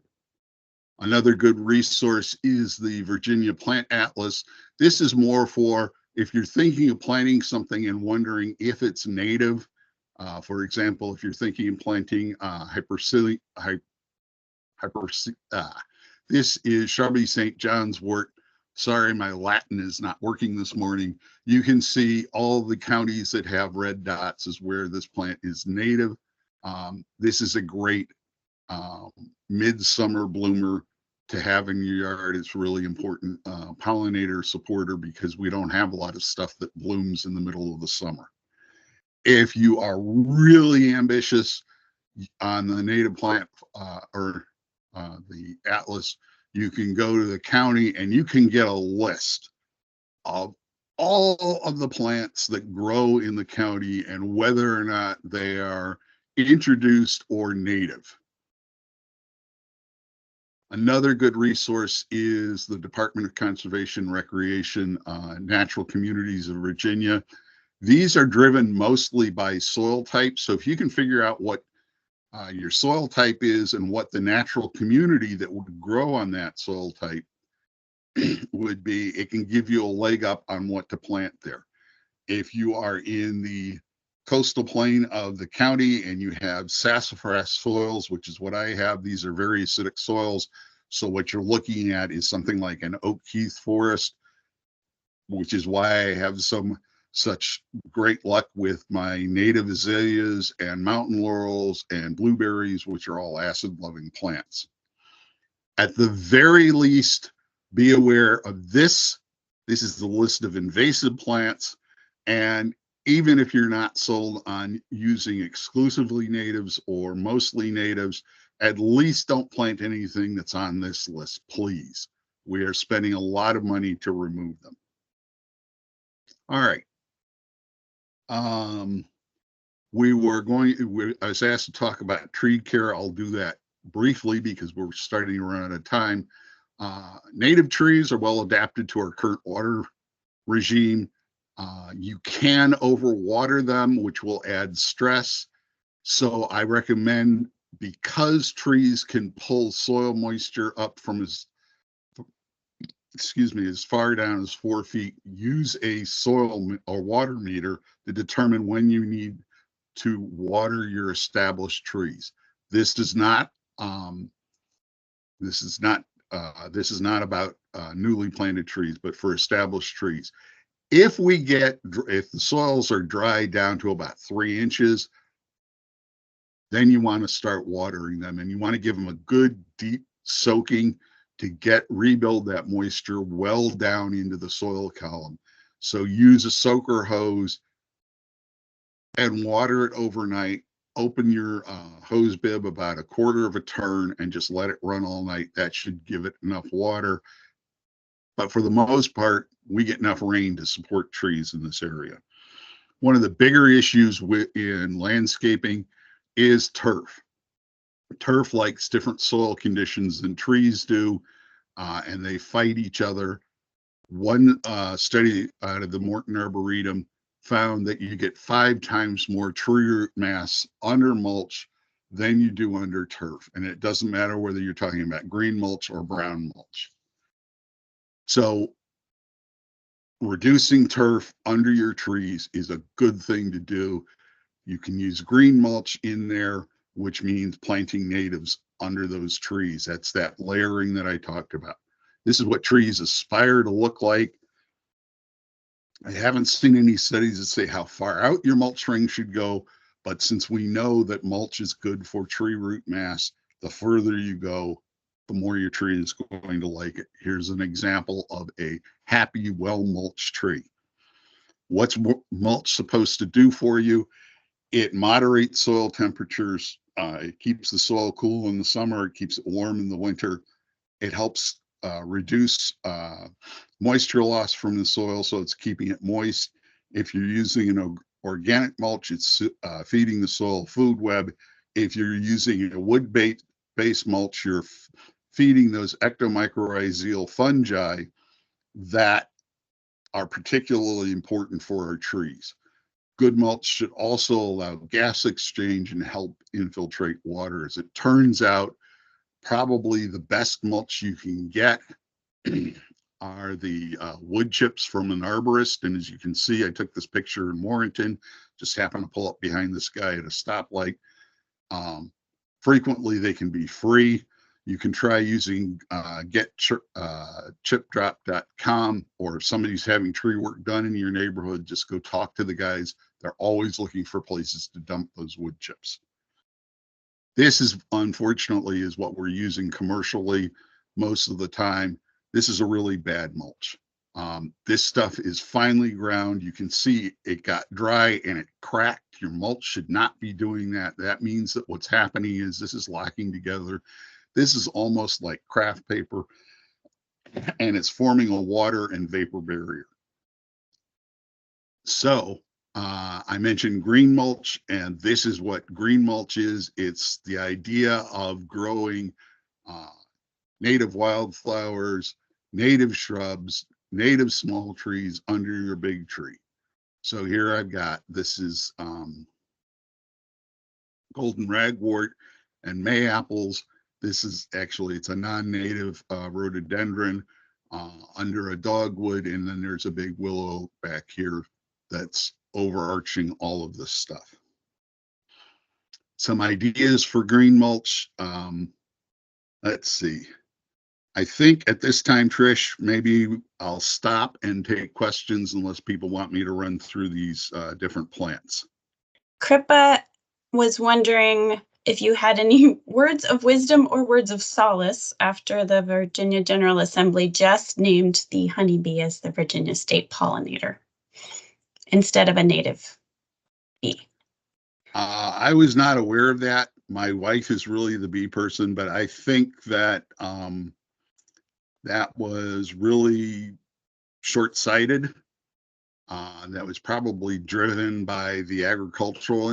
Another good resource is the Virginia Plant Atlas. This is more for if you're thinking of planting something and wondering if it's native. For example, if you're thinking of planting this is Shrubby St. John's wort. Sorry, my Latin is not working this morning. You can see all the counties that have red dots is where this plant is native. This is a great midsummer bloomer to have in your yard. It's really important pollinator supporter because we don't have a lot of stuff that blooms in the middle of the summer. If you are really ambitious on the native plant or the atlas, you can go to the county and you can get a list of all of the plants that grow in the county and whether or not they are introduced or native. Another good resource is the Department of Conservation Recreation, Natural Communities of Virginia. These are driven mostly by soil type. So if you can figure out what your soil type is and what the natural community that would grow on that soil type would be, it can give you a leg up on what to plant there. If you are in the coastal plain of the county and you have sassafras soils, which is what I have, these are very acidic soils. So what you're looking at is something like an oak heath forest, which is why I have such great luck with my native azaleas and mountain laurels and blueberries, which are all acid loving plants. At the very least, be aware of this. This is the list of invasive plants. And even if you're not sold on using exclusively natives or mostly natives, at least don't plant anything that's on this list, please. We are spending a lot of money to remove them. All right. I was asked to talk about tree care. I'll do that briefly because we're starting to run out of time. Native trees are well adapted to our current water regime. You can overwater them, which will add stress. So I recommend, because trees can pull soil moisture up from as far down as 4 feet, use a soil or water meter to determine when you need to water your established trees. This is not about newly planted trees, but for established trees. If the soils are dry down to about 3 inches, then you want to start watering them, and you want to give them a good deep soaking to rebuild that moisture well down into the soil column. So use a soaker hose and water it overnight. Open your hose bib about a quarter of a turn and just let it run all night. That should give it enough water. But for the most part, we get enough rain to support trees in this area. One of the bigger issues in landscaping is turf. Turf likes different soil conditions than trees do, and they fight each other. One study out of the Morton Arboretum found that you get 5 times more tree root mass under mulch than you do under turf. And it doesn't matter whether you're talking about green mulch or brown mulch. So reducing turf under your trees is a good thing to do. You can use green mulch in there, which means planting natives under those trees. That's that layering that I talked about. This is what trees aspire to look like. I haven't seen any studies that say how far out your mulch ring should go, but since we know that mulch is good for tree root mass, the further you go, the more your tree is going to like it. Here's an example of a happy, well-mulched tree. What's mulch supposed to do for you? It moderates soil temperatures. It keeps the soil cool in the summer. It keeps it warm in the winter. It helps reduce moisture loss from the soil, so it's keeping it moist. If you're using an organic mulch, it's feeding the soil food web. If you're using a wood-based mulch, you're feeding those ectomycorrhizal fungi that are particularly important for our trees. Good mulch should also allow gas exchange and help infiltrate water. As it turns out, probably the best mulch you can get are the wood chips from an arborist. And as you can see, I took this picture in Warrenton, just happened to pull up behind this guy at a stoplight. Frequently, they can be free. You can try using getchipdrop.com, or if somebody's having tree work done in your neighborhood, just go talk to the guys. They're always looking for places to dump those wood chips. This is, unfortunately, is what we're using commercially most of the time. This is a really bad mulch. This stuff is finely ground. You can see it got dry and it cracked. Your mulch should not be doing that. That means that what's happening is this is locking together. This is almost like craft paper, and it's forming a water and vapor barrier. So I mentioned green mulch, and this is what green mulch is. It's the idea of growing native wildflowers, native shrubs, native small trees under your big tree. So here I've got, this is golden ragwort and mayaples. This is actually, it's a non-native rhododendron under a dogwood, and then there's a big willow back here that's overarching all of this stuff. Some ideas for green mulch. Let's see. I think at this time, Trish, maybe I'll stop and take questions unless people want me to run through these different plants. Kripa was wondering if you had any words of wisdom or words of solace after the Virginia General Assembly just named the honeybee as the Virginia state pollinator instead of a native bee. I was not aware of that. My wife is really the bee person, but I think that that was really short-sighted. That was probably driven by the agricultural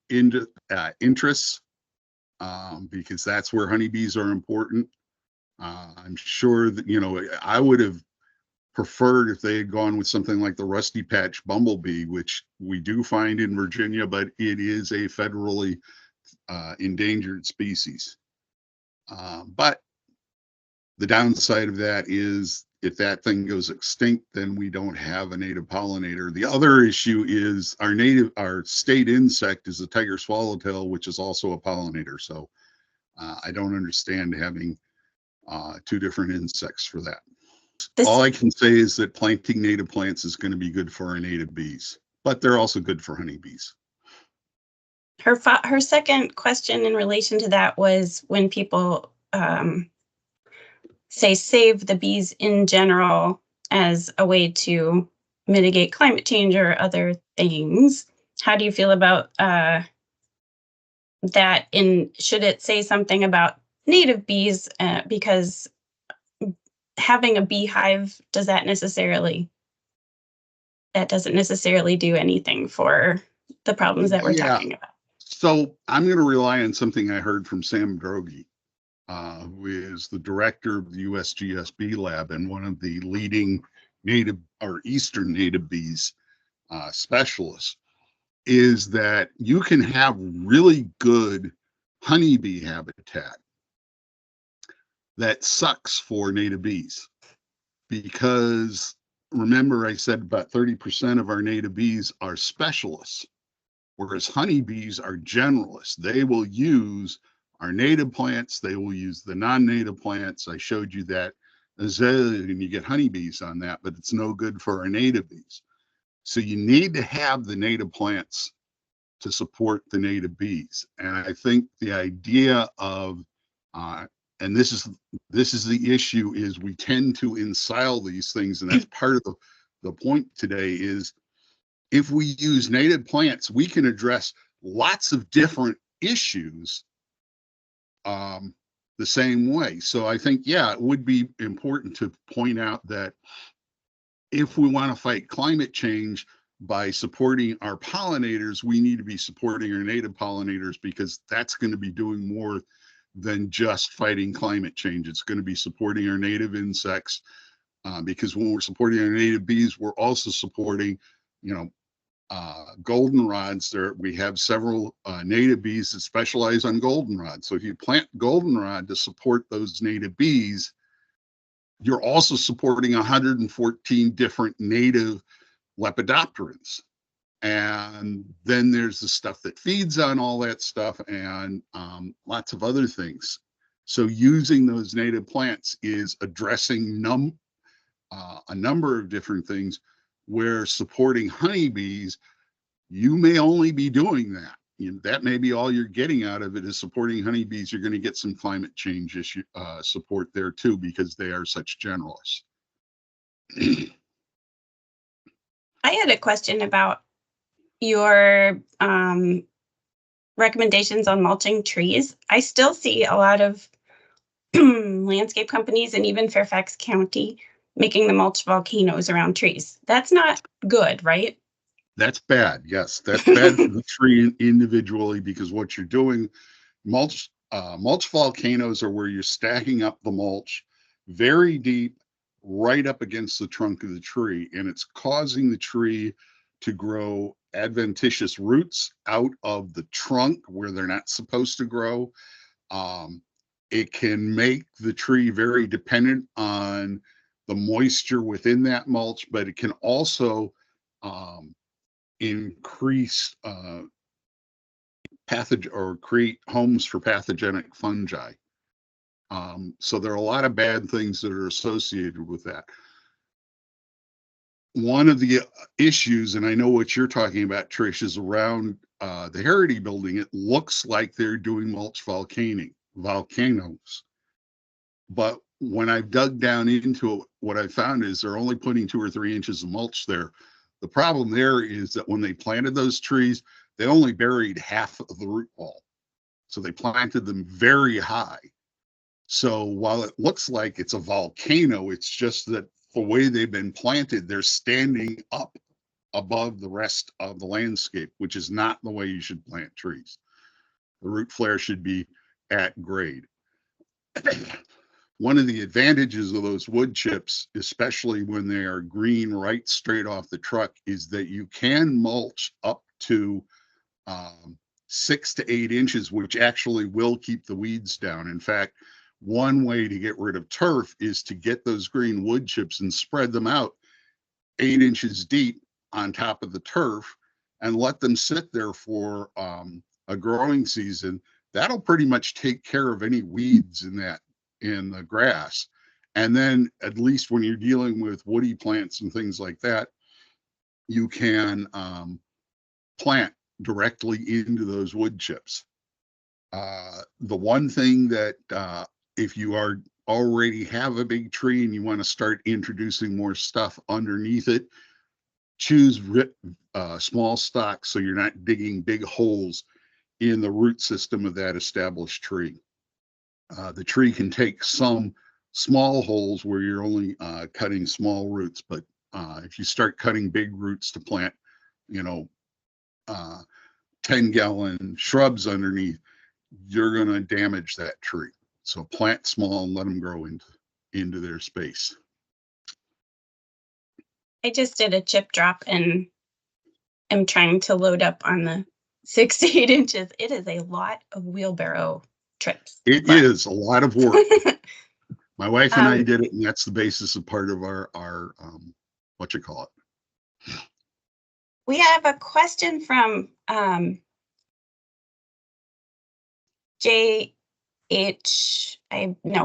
interests, because that's where honeybees are important. I'm sure that, you know, I would have preferred if they had gone with something like the rusty patch bumblebee, which we do find in Virginia, but it is a federally endangered species. But the downside of that is if that thing goes extinct, then we don't have a native pollinator. The other issue is our state insect is the tiger swallowtail, which is also a pollinator. So I don't understand having two different insects for that. All I can say is that planting native plants is going to be good for our native bees, but they're also good for honeybees. Her second question in relation to that was when people say save the bees in general as a way to mitigate climate change or other things. How do you feel about that? Should it say something about native bees? Because having a beehive, that doesn't necessarily do anything for the problems that we're talking about. So I'm going to rely on something I heard from Sam Droege, who is the director of the USGS Bee Lab and one of the leading native or Eastern native bees specialists, is that you can have really good honeybee habitat that sucks for native bees. Because remember, I said about 30% of our native bees are specialists, whereas honeybees are generalists. They will use our native plants, they will use the non-native plants. I showed you that, and you get honeybees on that, but it's no good for our native bees. So you need to have the native plants to support the native bees. And I think the idea of, and this is the issue, is we tend to ensile these things, and that's part of the point today is if we use native plants, we can address lots of different issues the same way. So I think, yeah, it would be important to point out that if we want to fight climate change by supporting our pollinators, we need to be supporting our native pollinators, because that's going to be doing more than just fighting climate change. It's going to be supporting our native insects, because when we're supporting our native bees, we're also supporting, you know, goldenrods. We have several native bees that specialize on goldenrod. So if you plant goldenrod to support those native bees, you're also supporting 114 different native lepidopterans. And then there's the stuff that feeds on all that stuff, and lots of other things. So using those native plants is addressing a number of different things, where supporting honeybees, you may only be doing that. That may be all you're getting out of it, is supporting honeybees. You're going to get some climate change issue support there too, because they are such generalists. I had a question about your recommendations on mulching trees. I still see a lot of landscape companies and even Fairfax County making the mulch volcanoes around trees. That's not good, right? That's bad. Yes, that's bad for the tree individually, because what you're doing, mulch volcanoes are where you're stacking up the mulch very deep, right up against the trunk of the tree, and it's causing the tree to grow adventitious roots out of the trunk where they're not supposed to grow. Um, it can make the tree very dependent on the moisture within that mulch, but it can also um, increase pathogen or create homes for pathogenic fungi. So there are a lot of bad things that are associated with that. One of the issues, and I know what you're talking about, Trish, is around the Heritage building. It looks like they're doing mulch volcanoes. But when I've dug down into it, what I found is they're only putting 2 or 3 inches of mulch there. The problem there is that when they planted those trees, they only buried half of the root ball. So they planted them very high. So while it looks like it's a volcano, it's just that the way they've been planted, they're standing up above the rest of the landscape, which is not the way you should plant trees. The root flare should be at grade. One of the advantages of those wood chips, especially when they are green right straight off the truck, is that you can mulch up to 6 to 8 inches, which actually will keep the weeds down. In fact, one way to get rid of turf is to get those green wood chips and spread them out 8 inches deep on top of the turf and let them sit there for a growing season. That'll pretty much take care of any weeds in the grass. And then at least when you're dealing with woody plants and things like that, you can plant directly into those wood chips. The one thing that if you already have a big tree and you want to start introducing more stuff underneath it, choose small stocks so you're not digging big holes in the root system of that established tree. The tree can take some small holes where you're only cutting small roots, but if you start cutting big roots to plant, 10-gallon shrubs underneath, you're going to damage that tree. So plant small and let them grow into their space. I just did a chip drop and am trying to load up on the 6 to 8 inches. It is a lot of wheelbarrow trips. It is a lot of work. My wife and I did it, and that's the basis of part of our what you call it. We have a question from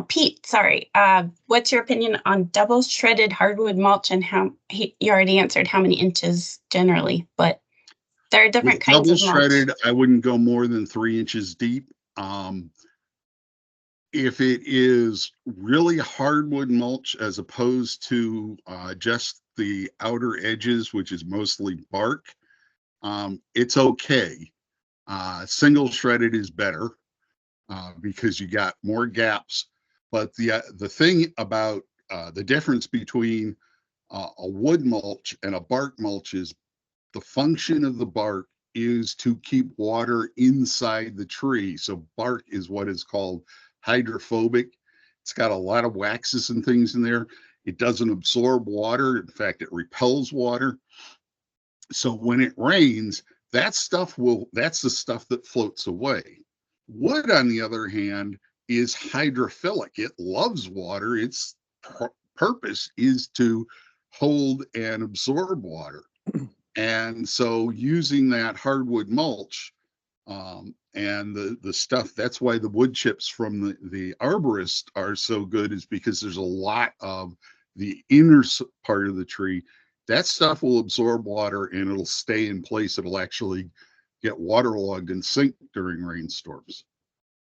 Pete, sorry. What's your opinion on double shredded hardwood mulch, and you already answered how many inches generally, but there are different kinds of mulch. Double shredded, I wouldn't go more than 3 inches deep. If it is really hardwood mulch as opposed to just the outer edges, which is mostly bark, it's okay. Single shredded is better because you got more gaps. But the thing about the difference between a wood mulch and a bark mulch is the function of the bark is to keep water inside the tree. So bark is what is called hydrophobic. It's got a lot of waxes and things in there. It doesn't absorb water. In fact, it repels water. So when it rains, that's the stuff that floats away. Wood, on the other hand, is hydrophilic. It loves water. Its purpose is to hold and absorb water. And so using that hardwood mulch and the stuff, that's why the wood chips from the arborist are so good, is because there's a lot of the inner part of the tree. That stuff will absorb water and it'll stay in place. It'll actually get waterlogged and sink during rainstorms.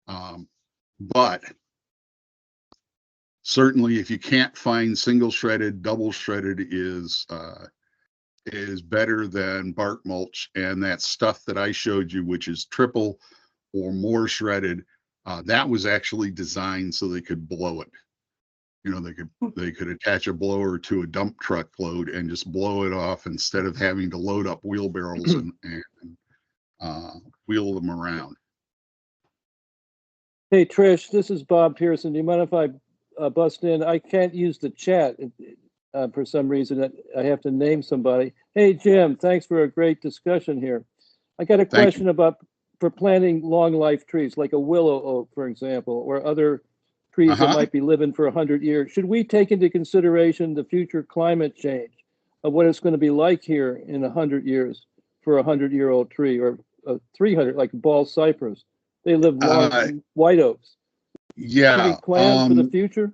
But certainly if you can't find single shredded, double shredded is better than bark mulch. And that stuff that I showed you, which is triple or more shredded, that was actually designed so they could blow it. they could attach a blower to a dump truck load and just blow it off instead of having to load up wheelbarrows and wheel them around. Hey, Trish, this is Bob Pearson. Do you mind if I bust in? I can't use the chat for some reason. I have to name somebody. Hey, Jim, thanks for a great discussion here. I got a question about for planting long life trees, like a willow oak, for example, or other trees that might be living for 100 years. Should we take into consideration the future climate change of what it's going to be like here in 100 years for a 100-year-old tree, or 300, like ball cypress? They live long, white oaks. Yeah. Should we plan for the future?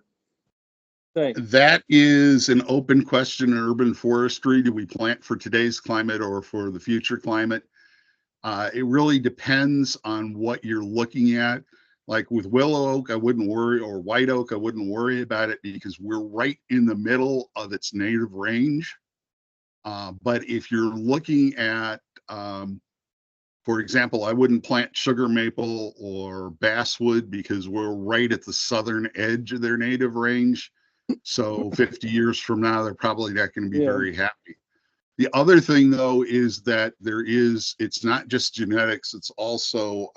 Thanks. That is an open question in urban forestry. Do we plant for today's climate or for the future climate? It really depends on what you're looking at. Like with willow oak, I wouldn't worry, or white oak, I wouldn't worry about it because we're right in the middle of its native range. But if you're looking at, for example, I wouldn't plant sugar maple or basswood because we're right at the southern edge of their native range. So 50 years from now, they're probably not going to be very happy. The other thing, though, is that it's not just genetics, it's also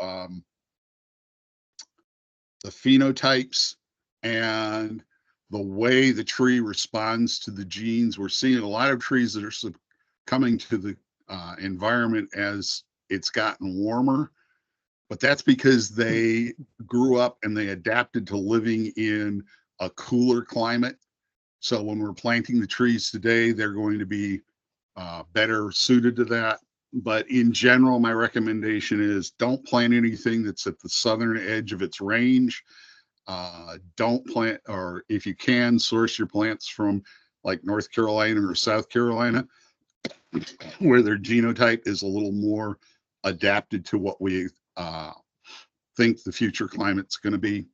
the phenotypes and the way the tree responds to the genes. We're seeing a lot of trees that are succumbing to the environment as it's gotten warmer, but that's because they grew up and they adapted to living in a cooler climate. So when we're planting the trees today, they're going to be better suited to that. But in general, my recommendation is don't plant anything that's at the southern edge of its range. Don't plant, or if you can, source your plants from like North Carolina or South Carolina, where their genotype is a little more adapted to what we think the future climate's going to be.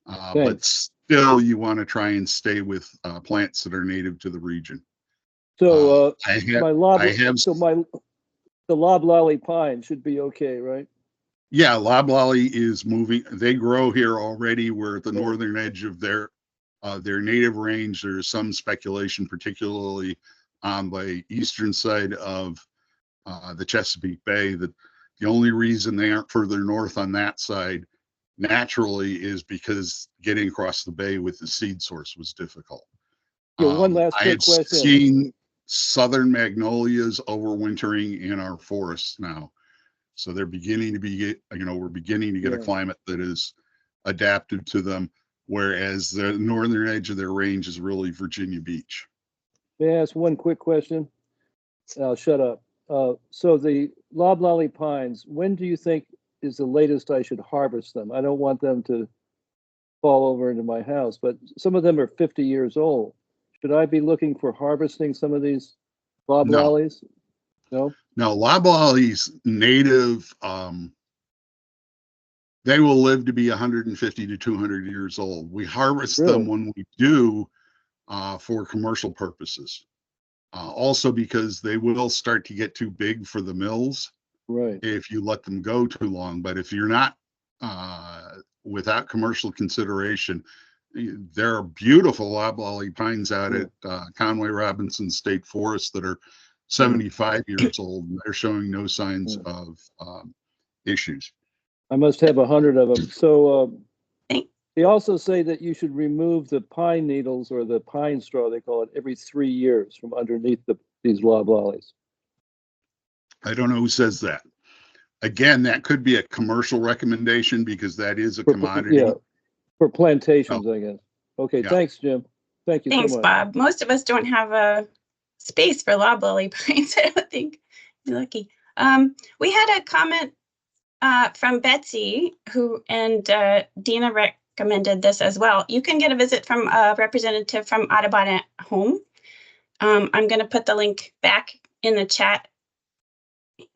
But still, you want to try and stay with plants that are native to the region. So the loblolly pine should be okay, right? Yeah, loblolly is moving. They grow here already. We're at the northern edge of their native range. There's some speculation, particularly on the eastern side of the Chesapeake Bay, that the only reason they aren't further north on that side naturally is because getting across the bay with the seed source was difficult. Yeah, one last quick question. I've seen southern magnolias overwintering in our forests now. So they're beginning to be, we're beginning to get a climate that is adapted to them, whereas the northern edge of their range is really Virginia Beach. May I ask one quick question? I'll shut up. So the loblolly pines, when do you think is the latest I should harvest them? I don't want them to fall over into my house, but some of them are 50 years old. Should I be looking for harvesting some of these loblollies? No? No, loblollies native, they will live to be 150 to 200 years old. We harvest them when we do for commercial purposes. Also because they will start to get too big for the mills if you let them go too long. But if you're not without commercial consideration, there are beautiful loblolly pines out at Conway Robinson State Forest that are 75 years old, and they're showing no signs of issues. I must have 100 of them. So they also say that you should remove the pine needles, or the pine straw, they call it, every 3 years from underneath these loblollies. I don't know who says that. Again, that could be a commercial recommendation because that is a commodity. Yeah, for plantations, I guess. Okay, thanks, Jim. Thank you so much. Thanks, Bob. Most of us don't have a space for loblolly pines, I don't think. You're lucky. We had a comment from Betsy, and Dina recommended this as well. You can get a visit from a representative from Audubon at Home. I'm going to put the link back in the chat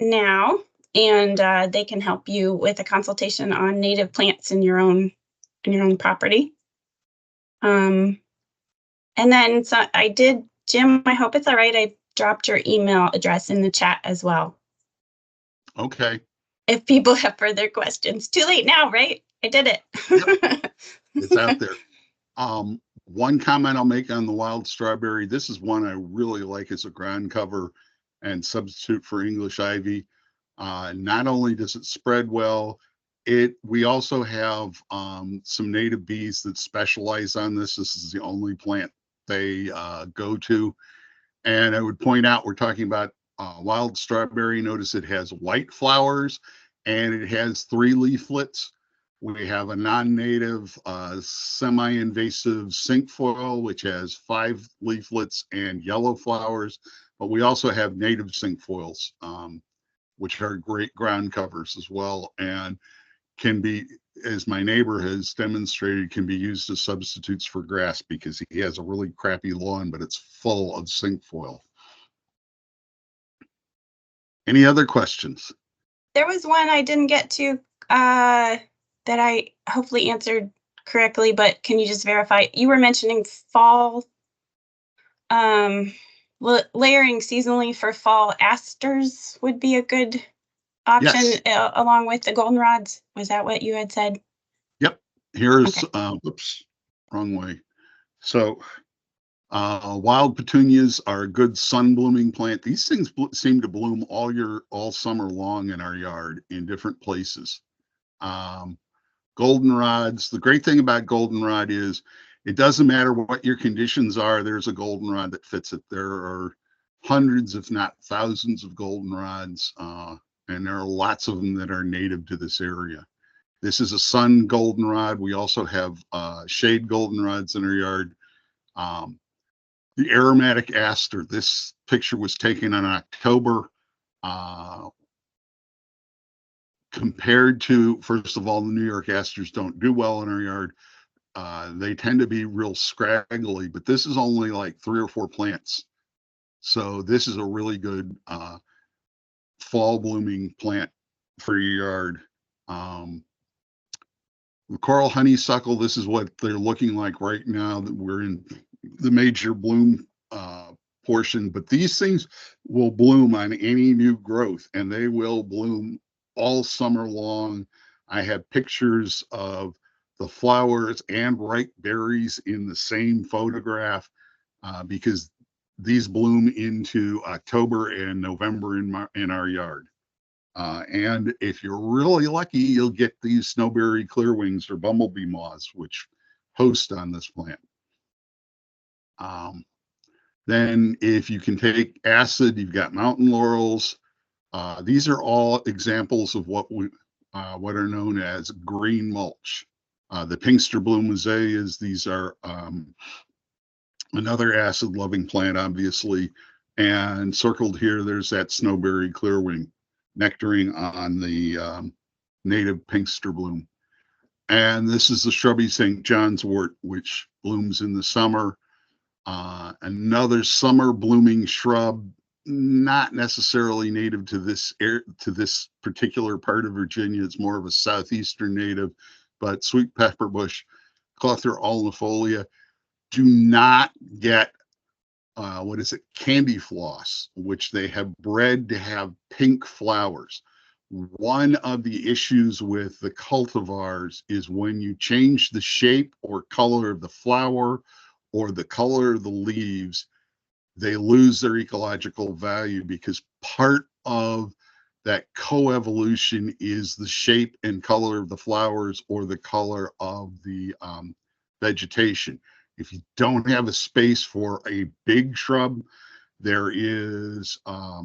now, and they can help you with a consultation on native plants in your own property. And then Jim, I hope it's all right. I dropped your email address in the chat as well. Okay. If people have further questions. Too late now, right? I did it. Yep. It's out there. One comment I'll make on the wild strawberry, this is one I really like as a ground cover and substitute for English ivy. Not only does it spread well, we also have some native bees that specialize on this. This is the only plant they go to. And I would point out, we're talking about wild strawberry. Notice it has white flowers and it has 3 leaflets. We have a non-native semi-invasive cinquefoil, which has 5 leaflets and yellow flowers. But we also have native cinquefoils, which are great ground covers as well, and can be, as my neighbor has demonstrated, can be used as substitutes for grass because he has a really crappy lawn, but it's full of cinquefoil. Any other questions? There was one I didn't get to that I hopefully answered correctly, but can you just verify? You were mentioning fall, layering seasonally for fall asters would be a good option. Yes. Along with the goldenrods. Was that what you had said? Yep. Here's, Okay. Whoops, wrong way. So wild petunias are a good sun blooming plant. These things seem to bloom all summer long in our yard in different places. Goldenrods, the great thing about goldenrod is it doesn't matter what your conditions are, there's a goldenrod that fits it. There are hundreds, if not thousands, of goldenrods, and there are lots of them that are native to this area. This is a sun goldenrod. We also have shade goldenrods in our yard. The aromatic aster, this picture was taken in October. Compared to, first of all, the New York asters don't do well in our yard. They tend to be real scraggly, but this is only like 3 or 4 plants. So this is a really good fall blooming plant for your yard. The coral honeysuckle, this is what they're looking like right now that we're in the major bloom portion, but these things will bloom on any new growth and they will bloom all summer long. I have pictures of the flowers and ripe berries in the same photograph because these bloom into October and November in our yard. And if you're really lucky, you'll get these snowberry clearwings or bumblebee moths, which host on this plant. Then if you can take acid, you've got mountain laurels. These are all examples of what are known as green mulch. The Pinkster bloom azaleas, these are another acid-loving plant, obviously. And circled here, there's that snowberry clearwing, nectaring on the native Pinkster bloom. And this is the shrubby St. John's wort, which blooms in the summer. Another summer blooming shrub, not necessarily native to this particular part of Virginia. It's more of a southeastern native, but sweet pepper bush, Clothyra alnifolia. Do not get candy floss, which they have bred to have pink flowers. One of the issues with the cultivars is when you change the shape or color of the flower or the color of the leaves, they lose their ecological value because part of that coevolution is the shape and color of the flowers or the color of the vegetation. If you don't have a space for a big shrub, there is a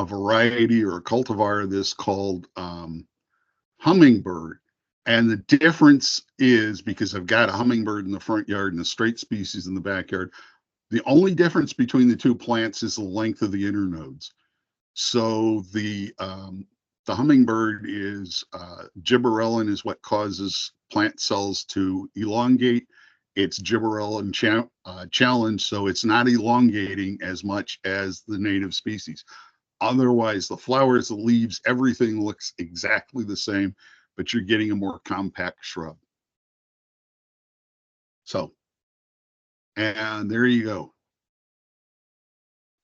variety or a cultivar of this called hummingbird. And the difference is, because I've got a hummingbird in the front yard and a straight species in the backyard, the only difference between the 2 plants is the length of the internodes. So the hummingbird is gibberellin is what causes plant cells to elongate. It's gibberellin challenge, so it's not elongating as much as the native species. Otherwise, the flowers, the leaves, everything looks exactly the same, but you're getting a more compact shrub. So, and there you go.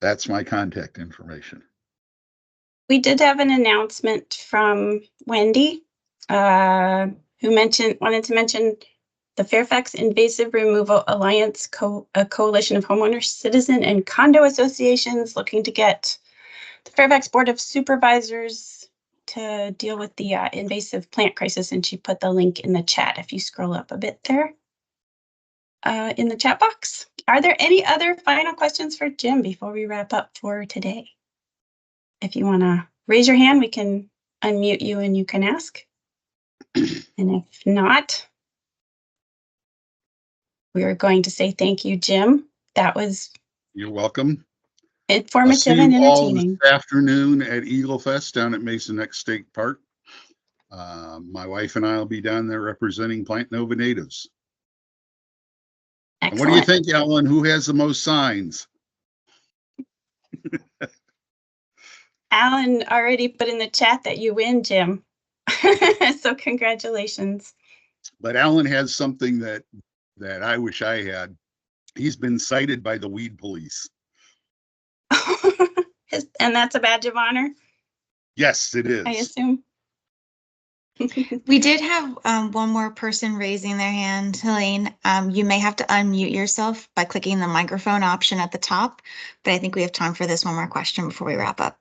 That's my contact information. We did have an announcement from Wendy, who wanted to mention the Fairfax Invasive Removal Alliance, a coalition of homeowners, citizen, and condo associations looking to get the Fairfax Board of Supervisors to deal with the invasive plant crisis. And she put the link in the chat if you scroll up a bit there in the chat box. Are there any other final questions for Jim before we wrap up for today? If you want to raise your hand, we can unmute you and you can ask. And if not, we are going to say thank you, Jim. That was You're welcome. informative I'll and see you all entertaining. this afternoon at Eagle Fest down at Mason Neck State Park. My wife and I will be down there representing Plant Nova natives. And what do you Excellent. think, Ellen? Who has the most signs? Alan already put in the chat that you win, Jim. So congratulations. But Alan has something that I wish I had. He's been cited by the weed police. And that's a badge of honor, Yes, it is. I assume. We did have one more person raising their hand, Helene. You may have to unmute yourself by clicking the microphone option at the top, but I think we have time for this one more question before we wrap up.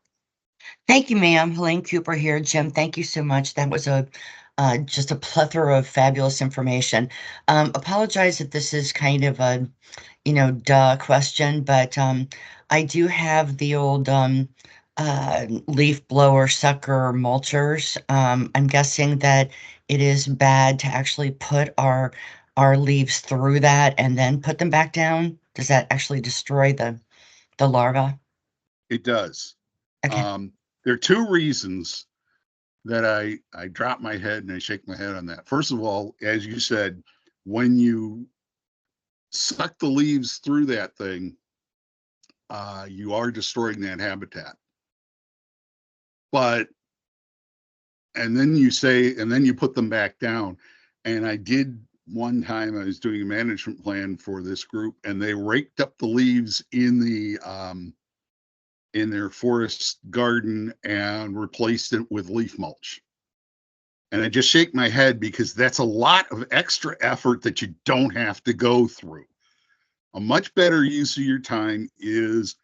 Thank you, ma'am. Helene Cooper here. Jim, thank you so much. That was just a plethora of fabulous information. Apologize if this is kind of a, duh question, but I do have the old leaf blower sucker mulchers. I'm guessing that it is bad to actually put our leaves through that and then put them back down. Does that actually destroy the larva? It does. Okay. There are two reasons that I drop my head and I shake my head on that. First of all, as you said, when you suck the leaves through that thing, you are destroying that habitat. And then you put them back down. And I did one time, I was doing a management plan for this group, and they raked up the leaves in their forest garden and replaced it with leaf mulch. And I just shake my head because that's a lot of extra effort that you don't have to go through. A much better use of your time is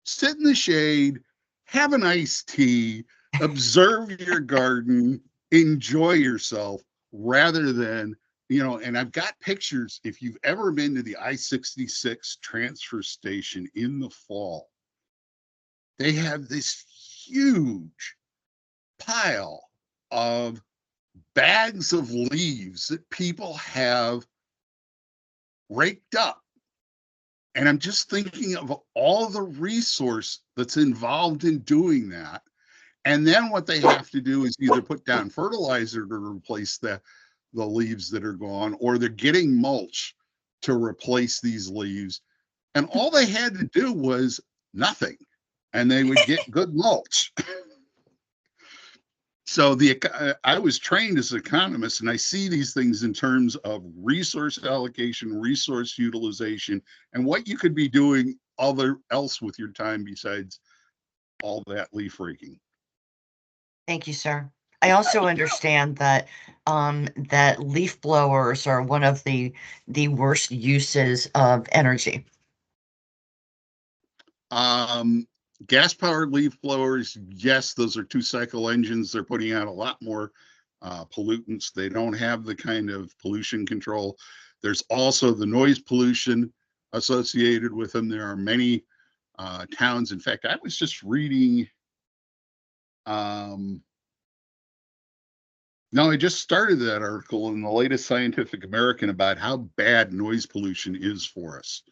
sit in the shade, have an iced tea, observe your garden, enjoy yourself, rather than, and I've got pictures. If you've ever been to the I-66 transfer station in the fall, they have this huge pile of bags of leaves that people have raked up. And I'm just thinking of all the resource that's involved in doing that. And then what they have to do is either put down fertilizer to replace the leaves that are gone, or they're getting mulch to replace these leaves. And all they had to do was nothing, and they would get good mulch. So I was trained as an economist, and I see these things in terms of resource allocation, resource utilization, and what you could be doing else with your time besides all that leaf raking. Thank you, sir. I also understand that that leaf blowers are one of the worst uses of energy. Gas-powered leaf blowers, yes, those are 2-cycle engines. They're putting out a lot more pollutants. They don't have the kind of pollution control. There's also the noise pollution associated with them. There are many towns. In fact, I was just reading, I just started that article in the latest Scientific American about how bad noise pollution is for us.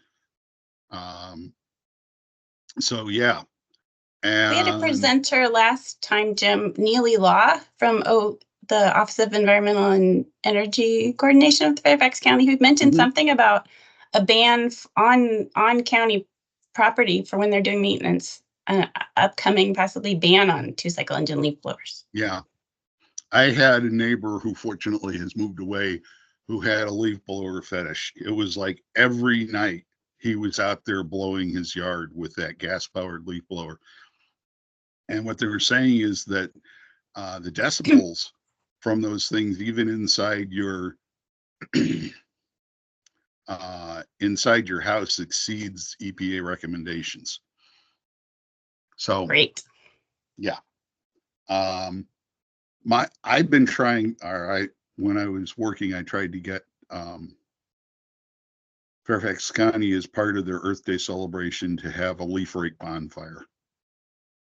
So yeah. And we had a presenter last time, Jim, Neely Law from the Office of Environmental and Energy Coordination of Fairfax County, who mentioned something about a ban on county property for when they're doing maintenance, an upcoming possibly ban on 2-cycle engine leaf blowers. Yeah. I had a neighbor who fortunately has moved away who had a leaf blower fetish. It was like every night he was out there blowing his yard with that gas-powered leaf blower. And what they were saying is that the decibels from those things, even inside your inside your house exceeds EPA recommendations. So Great. yeah. I've been trying, when I was working, I tried to get Fairfax County, as part of their Earth Day celebration, to have a leaf rake bonfire.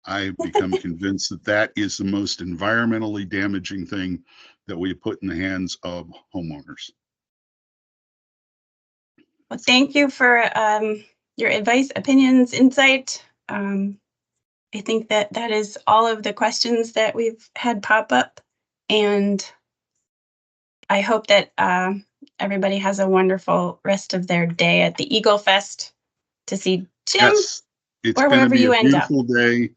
I've become convinced that that is the most environmentally damaging thing that we put in the hands of homeowners. Well, thank you for your advice, opinions, insight. I think that that is all of the questions that we've had pop up, and I hope that everybody has a wonderful rest of their day at the Eagle Fest to see Jim. Yes, it's or going to wherever be you a end up. beautiful day.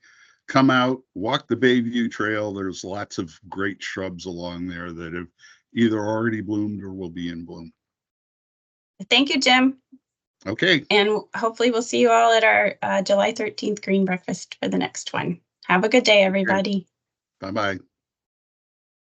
Come out, walk the Bayview Trail. There's lots of great shrubs along there that have either already bloomed or will be in bloom. Thank you, Jim. Okay. And hopefully we'll see you all at our July 13th green breakfast for the next one. Have a good day, everybody. Bye-bye.